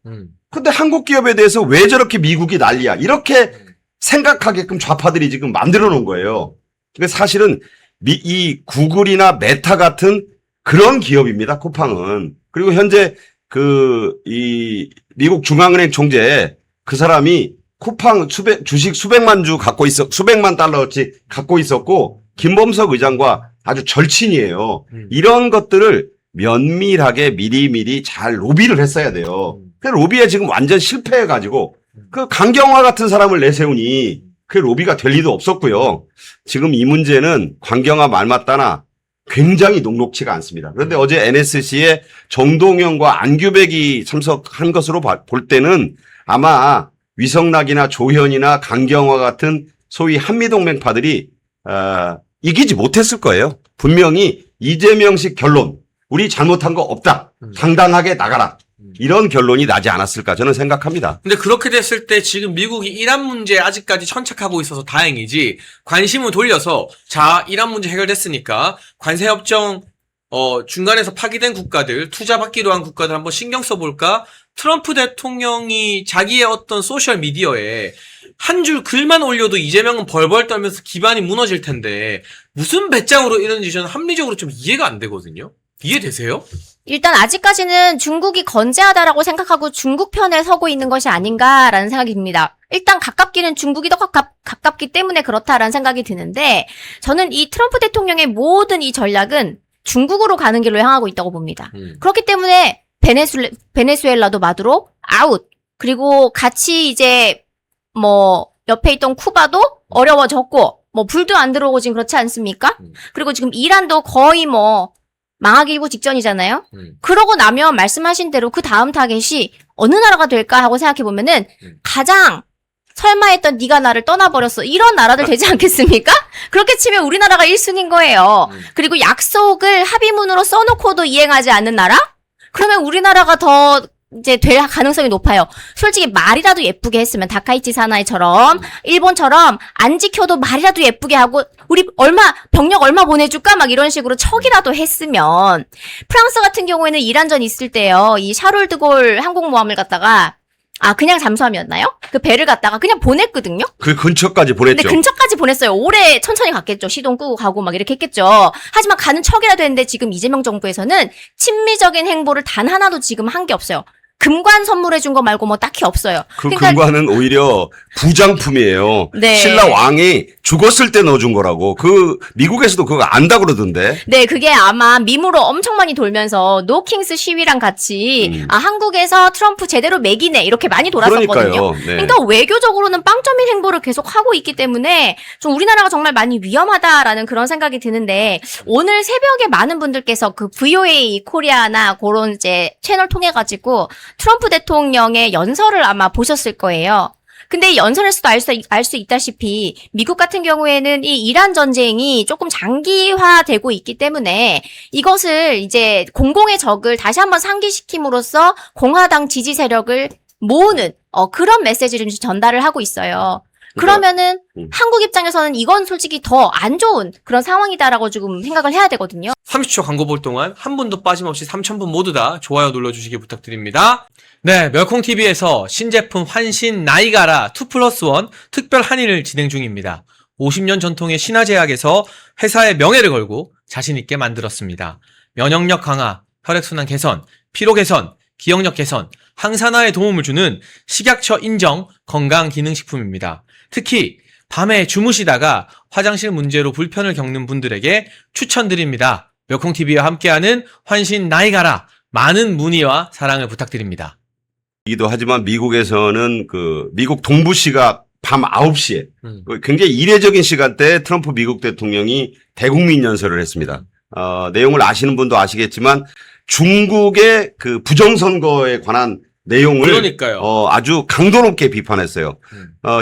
Speaker 4: 근데 한국 기업에 대해서 왜 저렇게 미국이 난리야? 이렇게 생각하게끔 좌파들이 지금 만들어 놓은 거예요. 그러니까 사실은 이 구글이나 메타 같은 그런 기업입니다. 쿠팡은. 그리고 현재 이 미국 중앙은행 총재 그 사람이 쿠팡 주식 수백만 주 갖고 수백만 달러치 갖고 있었고 김범석 의장과 아주 절친이에요. 이런 것들을 면밀하게 미리미리 잘 로비를 했어야 돼요. 그 로비에 지금 완전 실패해가지고 그 강경화 같은 사람을 내세우니 그 로비가 될 리도 없었고요. 지금 이 문제는 강경화 말 맞다나 굉장히 녹록치가 않습니다. 그런데 어제 NSC에 정동영과 안규백이 참석한 것으로 볼 때는 아마 위성락이나 조현이나 강경화 같은 소위 한미동맹파들이 이기지 못했을 거예요. 분명히 이재명식 결론, 우리 잘못한 거 없다, 당당하게 나가라. 이런 결론이 나지 않았을까 저는 생각합니다.
Speaker 1: 근데 그렇게 됐을 때 지금 미국이 이란 문제에 아직까지 천착하고 있어서 다행이지 관심을 돌려서 자 이란 문제 해결됐으니까 관세협정 중간에서 파기된 국가들 투자받기로 한 국가들 한번 신경 써볼까? 트럼프 대통령이 자기의 어떤 소셜 미디어에 한 줄 글만 올려도 이재명은 벌벌 떨면서 기반이 무너질 텐데 무슨 배짱으로 이런지 저는 합리적으로 좀 이해가 안 되거든요. 이해되세요?
Speaker 6: 일단 아직까지는 중국이 건재하다라고 생각하고 중국 편에 서고 있는 것이 아닌가라는 생각이 듭니다. 일단 가깝기는 중국이 더 가깝기 때문에 그렇다라는 생각이 드는데 저는 이 트럼프 대통령의 모든 이 전략은 중국으로 가는 길로 향하고 있다고 봅니다. 그렇기 때문에 베네수엘라도 마두로 아웃 그리고 같이 이제 뭐 옆에 있던 쿠바도 어려워졌고 뭐 불도 안 들어오고 지금 그렇지 않습니까? 그리고 지금 이란도 거의 뭐 망하기 일보 직전이잖아요. 그러고 나면 말씀하신 대로 그 다음 타겟이 어느 나라가 될까 하고 생각해 보면은 가장 설마 했던 네가 나를 떠나버렸어 이런 나라들 되지 않겠습니까? 그렇게 치면 우리나라가 1순위인 거예요. 그리고 약속을 합의문으로 써놓고도 이행하지 않는 나라? 그러면 우리나라가 더 이제 될 가능성이 높아요. 솔직히 말이라도 예쁘게 했으면 다카이치 사나이처럼 일본처럼 안 지켜도 말이라도 예쁘게 하고 우리 병력 얼마 보내줄까 막 이런 식으로 척이라도 했으면 프랑스 같은 경우에는 이란전 있을 때요. 이 샤를드골 항공모함을 갖다가 그냥 잠수함이었나요? 그 배를 갖다가 그냥 보냈거든요.
Speaker 4: 그 근처까지 보냈죠.
Speaker 6: 근데 근처까지 보냈어요. 오래 천천히 갔겠죠. 시동 끄고 가고 막 이렇게 했겠죠. 하지만 가는 척이라도 했는데 지금 이재명 정부에서는 친미적인 행보를 단 하나도 지금 한 게 없어요. 금관 선물해준 거 말고 뭐 딱히 없어요.
Speaker 4: 그
Speaker 6: 그러니까
Speaker 4: 금관은 오히려 부장품이에요.
Speaker 6: 네.
Speaker 4: 신라 왕이 죽었을 때 넣어준 거라고. 그 미국에서도 그거 안다 그러던데.
Speaker 6: 네, 그게 아마 밈으로 엄청 많이 돌면서 노킹스 시위랑 같이 한국에서 트럼프 제대로 매기네 이렇게 많이 돌았었거든요.
Speaker 4: 그러니까요. 네.
Speaker 6: 그러니까 외교적으로는 빵점인 행보를 계속 하고 있기 때문에 좀 우리나라가 정말 많이 위험하다라는 그런 생각이 드는데 오늘 새벽에 많은 분들께서 그 VOA 코리아나 그런 이제 채널 통해 가지고 트럼프 대통령의 연설을 아마 보셨을 거예요. 근데 이 연설에서도 알 수 있다시피 미국 같은 경우에는 이 이란 전쟁이 조금 장기화되고 있기 때문에 이것을 이제 공공의 적을 다시 한번 상기시킴으로써 공화당 지지 세력을 모으는 그런 메시지를 전달을 하고 있어요. 그러면은 한국 입장에서는 이건 솔직히 더 안 좋은 그런 상황이다라고 지금 생각을 해야 되거든요.
Speaker 1: 30초 광고 볼 동안 한 분도 빠짐없이 3,000분 모두 다 좋아요 눌러주시기 부탁드립니다. 네, 멸콩TV에서 신제품 환신 나이가라 2+1 특별 할인을 진행 중입니다. 50년 전통의 신화제약에서 회사의 명예를 걸고 자신있게 만들었습니다. 면역력 강화, 혈액순환 개선, 피로 개선, 기억력 개선, 항산화에 도움을 주는 식약처 인정 건강기능식품입니다. 특히 밤에 주무시다가 화장실 문제로 불편을 겪는 분들에게 추천드립니다. 멸콩TV와 함께하는 환신 나이가라 많은 문의와 사랑을 부탁드립니다.
Speaker 4: 이기도 하지만 미국에서는 그 미국 동부 시각 밤 9시에 굉장히 이례적인 시간대에 트럼프 미국 대통령이 대국민 연설을 했습니다. 내용을 아시는 분도 아시겠지만 중국의 그 부정선거에 관한 내용을
Speaker 1: 그러니까요.
Speaker 4: 아주 강도 높게 비판했어요.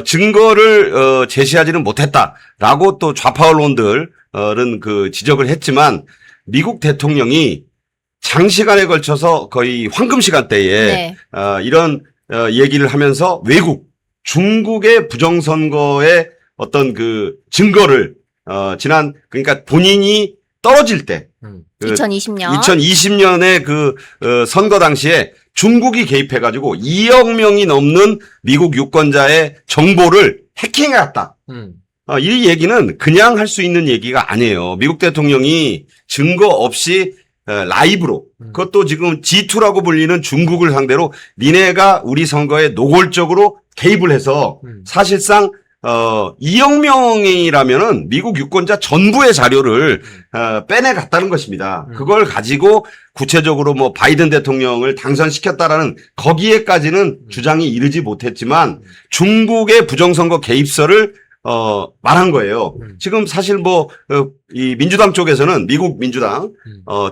Speaker 4: 증거를 제시하지는 못했다라고 또 좌파 언론들은 그 지적을 했지만 미국 대통령이 장시간에 걸쳐서 거의 황금 시간대에
Speaker 6: 네.
Speaker 4: 이런 얘기를 하면서 외국 중국의 부정선거의 어떤 그 증거를 그러니까 본인이 떨어질 때
Speaker 6: 2020년.
Speaker 4: 2020년에 그 선거 당시에 중국이 개입해가지고 2억 명이 넘는 미국 유권자의 정보를 해킹해갔다. 이 얘기는 그냥 할 수 있는 얘기가 아니에요. 미국 대통령이 증거 없이 라이브로 그것도 지금 G2라고 불리는 중국을 상대로 니네가 우리 선거에 노골적으로 개입을 해서 사실상 2억 명이라면은 미국 유권자 전부의 자료를 빼내갔다는 것입니다. 그걸 가지고 구체적으로 뭐 바이든 대통령을 당선시켰다라는 거기에까지는 주장이 이르지 못했지만 중국의 부정선거 개입설을 말한 거예요. 지금 사실 이 민주당 쪽에서는 미국 민주당,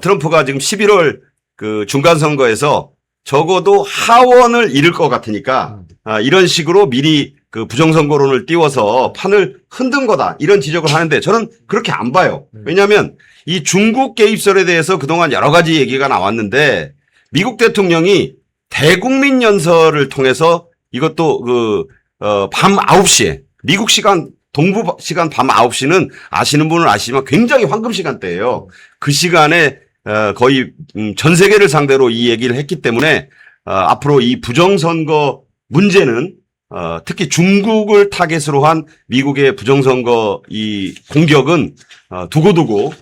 Speaker 4: 트럼프가 지금 11월 그 중간선거에서 적어도 하원을 잃을 것 같으니까, 이런 식으로 미리 그 부정선거론을 띄워서 판을 흔든 거다. 이런 지적을 하는데 저는 그렇게 안 봐요. 왜냐하면 이 중국 개입설에 대해서 그동안 여러 가지 얘기가 나왔는데 미국 대통령이 대국민 연설을 통해서 이것도 밤 9시에 미국 시간 동부 시간 밤 9시는 아시는 분은 아시지만 굉장히 황금 시간대예요. 그 시간에 거의 전 세계를 상대로 이 얘기를 했기 때문에 앞으로 이 부정선거 문제는 특히 중국을 타겟으로 한 미국의 부정선거 이 공격은 두고두고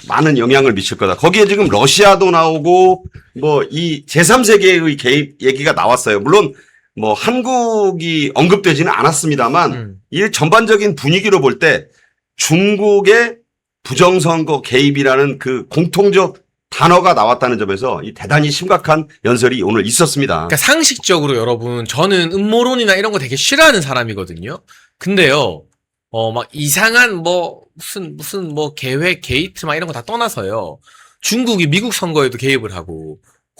Speaker 4: 많은 영향을 미칠 거다. 거기에 지금 러시아도 나오고 이 제3세계의 개입 얘기가 나왔어요. 물론 한국이 언급되지는 않았습니다만 이 전반적인 분위기로 볼 때 중국의 부정선거 개입이라는 그 공통적 단어가 나왔다는 점에서 이 대단히 심각한 연설이 오늘 있었습니다.
Speaker 1: 그러니까 상식적으로 여러분, 저는 음모론이나 이런 거 되게 싫어하는 사람이거든요. 근데요, 막 이상한 무슨 계획, 게이트 막 이런 거 다 떠나서요. 중국이 미국 선거에도 개입을 하고,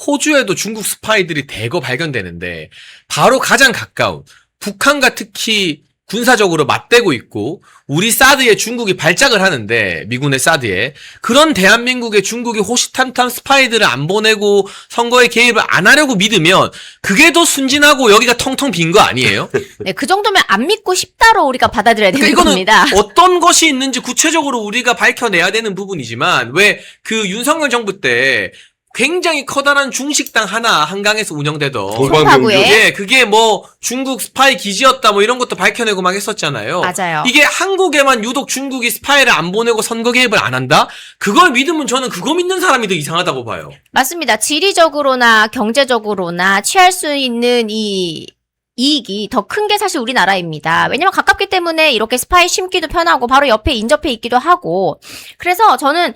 Speaker 1: 호주에도 중국 스파이들이 대거 발견되는데, 바로 가장 가까운 북한과 특히 군사적으로 맞대고 있고 우리 사드에 중국이 발작을 하는데 미군의 사드에 그런 대한민국에 중국이 호시탐탐 스파이들을 안 보내고 선거에 개입을 안 하려고 믿으면 그게 더 순진하고 여기가 텅텅 빈 거 아니에요?
Speaker 6: 네, 그 정도면 안 믿고 싶다로 우리가 받아들여야 되는
Speaker 1: 그러니까
Speaker 6: 겁니다.
Speaker 1: 이거는 어떤 것이 있는지 구체적으로 우리가 밝혀내야 되는 부분이지만 왜 그 윤석열 정부 때 굉장히 커다란 중식당 하나 한강에서 운영되던
Speaker 6: 송파구에.
Speaker 1: 예, 그게 뭐 중국 스파이 기지였다 뭐 이런 것도 밝혀내고 막 했었잖아요.
Speaker 6: 맞아요.
Speaker 1: 이게 한국에만 유독 중국이 스파이를 안 보내고 선거 개입을 안 한다? 그걸 믿으면 저는 그거 믿는 사람이 더 이상하다고 봐요.
Speaker 6: 맞습니다. 지리적으로나 경제적으로나 취할 수 있는 이 이익이 더 큰 게 사실 우리나라입니다. 왜냐면 가깝기 때문에 이렇게 스파이 심기도 편하고 바로 옆에 인접해 있기도 하고. 그래서 저는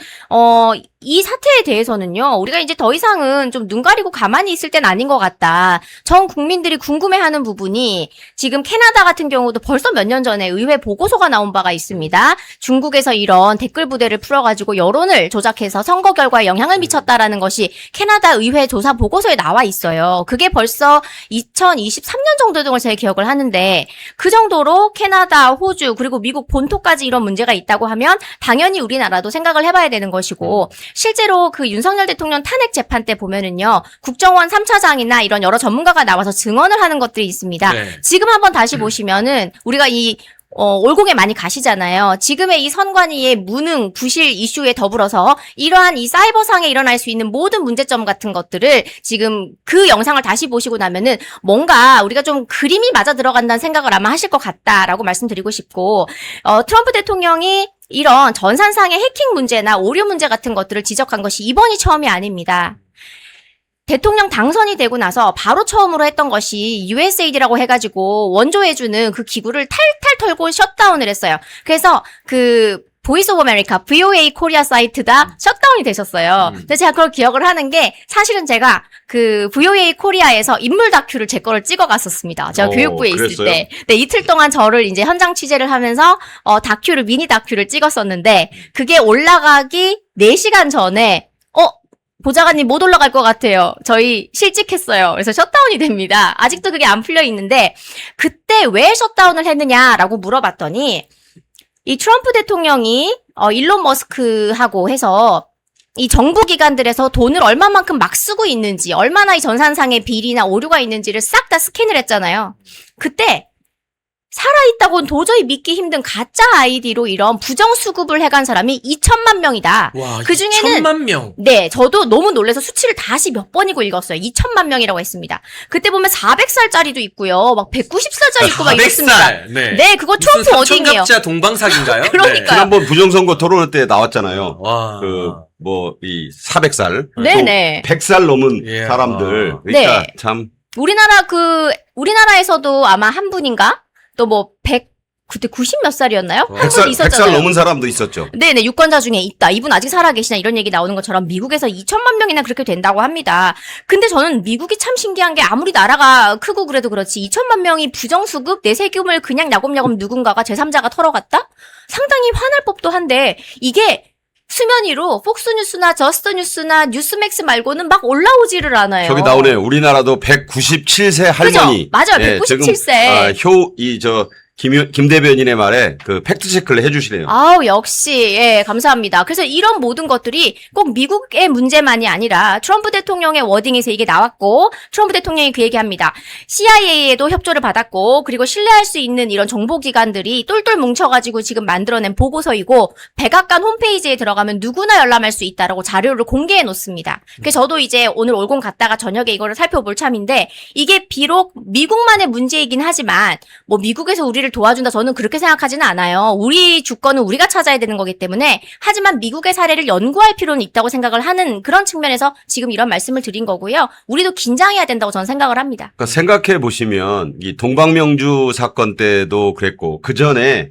Speaker 6: 이 사태에 대해서는요. 우리가 이제 더 이상은 좀 눈 가리고 가만히 있을 땐 아닌 것 같다. 전 국민들이 궁금해하는 부분이 지금 캐나다 같은 경우도 벌써 몇 년 전에 의회 보고서가 나온 바가 있습니다. 중국에서 이런 댓글 부대를 풀어가지고 여론을 조작해서 선거 결과에 영향을 미쳤다라는 것이 캐나다 의회 조사 보고서에 나와 있어요. 그게 벌써 2023년 정도 된 걸 제가 기억을 하는데 그 정도로 캐나다, 호주 그리고 미국 본토까지 이런 문제가 있다고 하면 당연히 우리나라도 생각을 해봐야 되는 것이고 실제로 그 윤석열 대통령 탄핵 재판 때 보면은요 국정원 3차장이나 이런 여러 전문가가 나와서 증언을 하는 것들이 있습니다.
Speaker 1: 네.
Speaker 6: 지금 한번 다시 보시면은 우리가 이 올곡에 많이 가시잖아요. 지금의 이 선관위의 무능, 부실 이슈에 더불어서 이러한 이 사이버상에 일어날 수 있는 모든 문제점 같은 것들을 지금 그 영상을 다시 보시고 나면은 뭔가 우리가 좀 그림이 맞아 들어간다는 생각을 아마 하실 것 같다라고 말씀드리고 싶고, 트럼프 대통령이 이런 전산상의 해킹 문제나 오류 문제 같은 것들을 지적한 것이 이번이 처음이 아닙니다. 대통령 당선이 되고 나서 바로 처음으로 했던 것이 USAID라고 해가지고 원조해주는 그 기구를 탈탈 털고 셧다운을 했어요. 그래서 그 보이스 오브 아메리카 VOA 코리아 사이트가 셧다운이 되셨어요. 근데 제가 그걸 기억을 하는 게 사실은 제가 그 VOA 코리아에서 인물 다큐를 제 거를 찍어 갔었습니다. 제가 교육부에 있을
Speaker 4: 그랬어요?
Speaker 6: 때. 네, 이틀 동안 저를 이제 현장 취재를 하면서 미니 다큐를 찍었었는데 그게 올라가기 4시간 전에 보좌관님 못 올라갈 것 같아요. 저희 실직했어요. 그래서 셧다운이 됩니다. 아직도 그게 안 풀려 있는데 그때 왜 셧다운을 했느냐라고 물어봤더니 이 트럼프 대통령이 일론 머스크하고 해서 이 정부 기관들에서 돈을 얼마만큼 막 쓰고 있는지, 얼마나 이 전산상의 비리나 오류가 있는지를 싹 다 스캔을 했잖아요. 그때 살아있다고는 도저히 믿기 힘든 가짜 아이디로 이런 부정수급을 해간 사람이 2천만 명이다.
Speaker 1: 와,
Speaker 6: 그중에는
Speaker 1: 2천만 명.
Speaker 6: 네, 저도 너무 놀라서 수치를 다시 몇 번이고 읽었어요. 2천만 명이라고 했습니다. 그때 보면 400살짜리도 있고요. 막 150살짜리 있고 막 이렇습니다.
Speaker 1: 400살. 네.
Speaker 6: 네, 그거
Speaker 1: 무슨
Speaker 6: 트럼프 어딩이에요.
Speaker 1: 삼천갑자 동방사기인가요?
Speaker 6: 그러니까요.
Speaker 4: 지난번 부정선거 토론회 때 나왔잖아요.
Speaker 1: 와.
Speaker 4: 이 400살.
Speaker 6: 네네.
Speaker 4: 100살 넘은
Speaker 1: 예.
Speaker 4: 사람들. 그러니까
Speaker 6: 네.
Speaker 4: 참.
Speaker 6: 우리나라에서도 아마 한 분인가? 또 뭐 100, 그때 90 몇 살이었나요? 한 분이
Speaker 4: 100살
Speaker 6: 있었잖아요.
Speaker 4: 넘은 사람도 있었죠.
Speaker 6: 네네, 유권자 중에 있다. 이분 아직 살아계시나 이런 얘기 나오는 것처럼 미국에서 2천만 명이나 그렇게 된다고 합니다. 근데 저는 미국이 참 신기한 게 아무리 나라가 크고 그래도 그렇지 2천만 명이 부정수급, 내세금을 그냥 야곱야곱 누군가가 제3자가 털어갔다? 상당히 화날 법도 한데 이게 수면 위로 폭스뉴스나 저스트뉴스나 뉴스맥스 말고는 막 올라오지를 않아요.
Speaker 4: 저기 나오네요. 우리나라도 197세 할머니.
Speaker 6: 그죠? 맞아요. 197세.
Speaker 4: 김 대변인의 말에 그 팩트 체크를 해주시네요.
Speaker 6: 아우, 역시, 예, 감사합니다. 그래서 이런 모든 것들이 꼭 미국의 문제만이 아니라 트럼프 대통령의 워딩에서 이게 나왔고, 트럼프 대통령이 그 얘기 합니다. CIA에도 협조를 받았고, 그리고 신뢰할 수 있는 이런 정보기관들이 똘똘 뭉쳐가지고 지금 만들어낸 보고서이고, 백악관 홈페이지에 들어가면 누구나 열람할 수 있다라고 자료를 공개해 놓습니다. 그래서 저도 이제 오늘 올공 갔다가 저녁에 이거를 살펴볼 참인데, 이게 비록 미국만의 문제이긴 하지만, 뭐 미국에서 우리를 도와준다 저는 그렇게 생각하지는 않아요. 우리 주권은 우리가 찾아야 되는 거기 때문에 하지만 미국의 사례를 연구할 필요는 있다고 생각을 하는 그런 측면에서 지금 이런 말씀을 드린 거고요. 우리도 긴장해야 된다고 저는 생각을 합니다.
Speaker 4: 그러니까 생각해 보시면 이 동방명주 사건 때도 그랬고 그 전에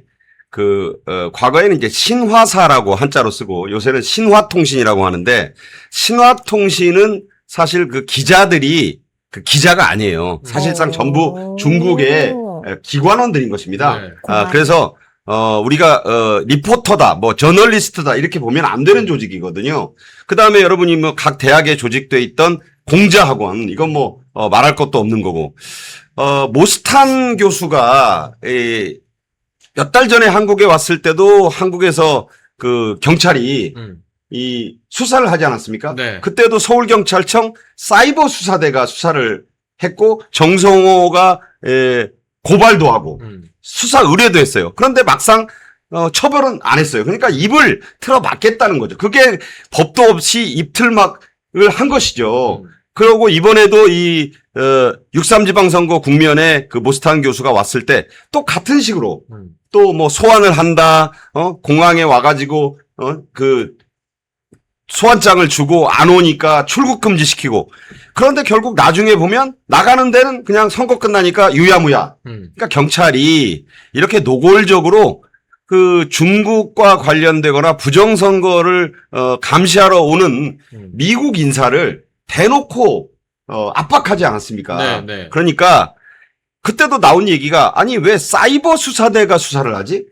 Speaker 4: 과거에는 이제 신화사라고 한자로 쓰고 요새는 신화통신이라고 하는데 신화통신은 사실 그 기자들이 그 기자가 아니에요. 사실상 전부 중국의 기관원들인 것입니다.
Speaker 1: 네.
Speaker 4: 그래서 우리가 리포터다, 뭐 저널리스트다 이렇게 보면 안 되는 조직이거든요. 그다음에 여러분이 뭐 각 대학에 조직돼 있던 공자학원 이건 뭐 말할 것도 없는 거고 모스탄 교수가 몇 달 전에 한국에 왔을 때도 한국에서 그 경찰이 이 수사를 하지 않았습니까?
Speaker 1: 네.
Speaker 4: 그때도 서울경찰청 사이버 수사대가 수사를 했고 정성호가 고발도 하고 수사 의뢰도 했어요. 그런데 막상 처벌은 안 했어요. 그러니까 입을 틀어 막겠다는 거죠. 그게 법도 없이 입틀막을 한 것이죠. 그러고 이번에도 이 6.3 지방선거 국면에 그 모스탄 교수가 왔을 때 또 같은 식으로 또 뭐 소환을 한다, 공항에 와가지고 그 소환장을 주고 안 오니까 출국 금지시키고. 그런데 결국 나중에 보면 나가는 데는 그냥 선거 끝나니까 유야무야. 그러니까 경찰이 이렇게 노골적으로 그 중국과 관련되거나 부정선거를 감시하러 오는 미국 인사를 대놓고 압박하지 않았습니까?
Speaker 1: 네, 네.
Speaker 4: 그러니까 그때도 나온 얘기가 아니 왜 사이버 수사대가 수사를 하지?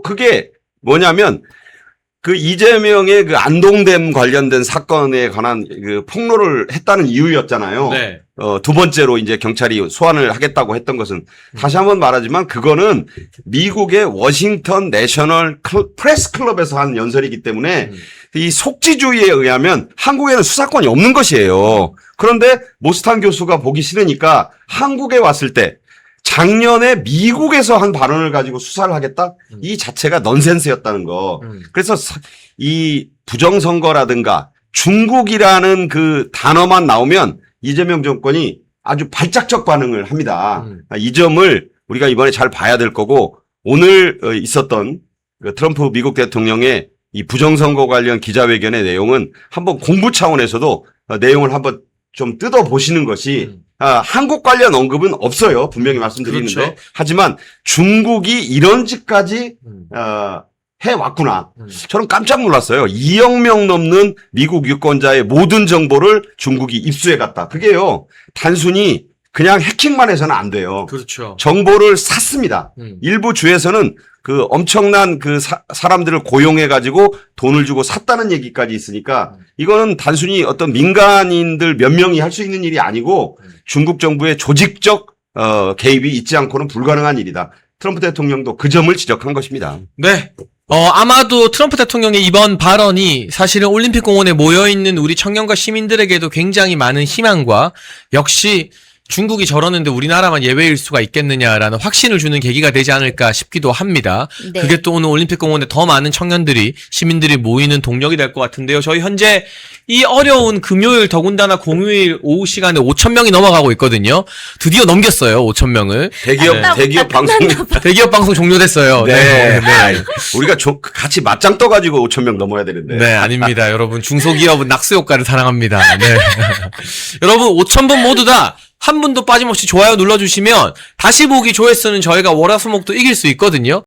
Speaker 4: 그게 뭐냐면 그 이재명의 그 안동댐 관련된 사건에 관한 그 폭로를 했다는 이유였잖아요.
Speaker 1: 네.
Speaker 4: 두 번째로 이제 경찰이 소환을 하겠다고 했던 것은 다시 한번 말하지만 그거는 미국의 워싱턴 내셔널 프레스 클럽에서 한 연설이기 때문에 이 속지주의에 의하면 한국에는 수사권이 없는 것이에요. 그런데 모스탄 교수가 보기 싫으니까 한국에 왔을 때 작년에 미국에서 한 발언을 가지고 수사를 하겠다? 이 자체가 넌센스였다는 거. 그래서 이 부정선거라든가 중국이라는 그 단어만 나오면 이재명 정권이 아주 발작적 반응을 합니다. 이 점을 우리가 이번에 잘 봐야 될 거고 오늘 있었던 그 트럼프 미국 대통령의 이 부정선거 관련 기자회견의 내용은 한번 공부 차원에서도 내용을 한번 좀 뜯어보시는 것이 한국 관련 언급은 없어요. 분명히 말씀드리는데.
Speaker 1: 그렇죠.
Speaker 4: 하지만 중국이 이런 짓까지 해왔구나. 저는 깜짝 놀랐어요. 2억 명 넘는 미국 유권자의 모든 정보를 중국이 입수해갔다. 그게요. 단순히 그냥 해킹만 해서는 안 돼요.
Speaker 1: 그렇죠.
Speaker 4: 정보를 샀습니다. 일부 주에서는 그 엄청난 그 사람들을 고용해가지고 돈을 주고 샀다는 얘기까지 있으니까 이거는 단순히 어떤 민간인들 몇 명이 할 수 있는 일이 아니고 중국 정부의 조직적 개입이 있지 않고는 불가능한 일이다. 트럼프 대통령도 그 점을 지적한 것입니다.
Speaker 1: 네. 아마도 트럼프 대통령의 이번 발언이 사실은 올림픽 공원에 모여있는 우리 청년과 시민들에게도 굉장히 많은 희망과 역시 중국이 저러는데 우리나라만 예외일 수가 있겠느냐라는 확신을 주는 계기가 되지 않을까 싶기도 합니다.
Speaker 6: 네.
Speaker 1: 그게 또 오늘 올림픽 공원에 더 많은 청년들이 시민들이 모이는 동력이 될 것 같은데요. 저희 현재 이 어려운 금요일 더군다나 공휴일 오후 시간에 5,000명이 넘어가고 있거든요. 드디어 넘겼어요. 5,000명을.
Speaker 4: 대기업 방송
Speaker 1: 대기업 방송 종료됐어요.
Speaker 4: 네. 우리가 같이 맞짱 떠가지고 5,000명 넘어야 되는데.
Speaker 1: 네, 아닙니다. 여러분, 중소기업은 낙수효과를 사랑합니다. 네. 여러분, 5,000분 모두 다 한 분도 빠짐없이 좋아요 눌러주시면 다시 보기 조회수는 저희가 월화수목도 이길 수 있거든요.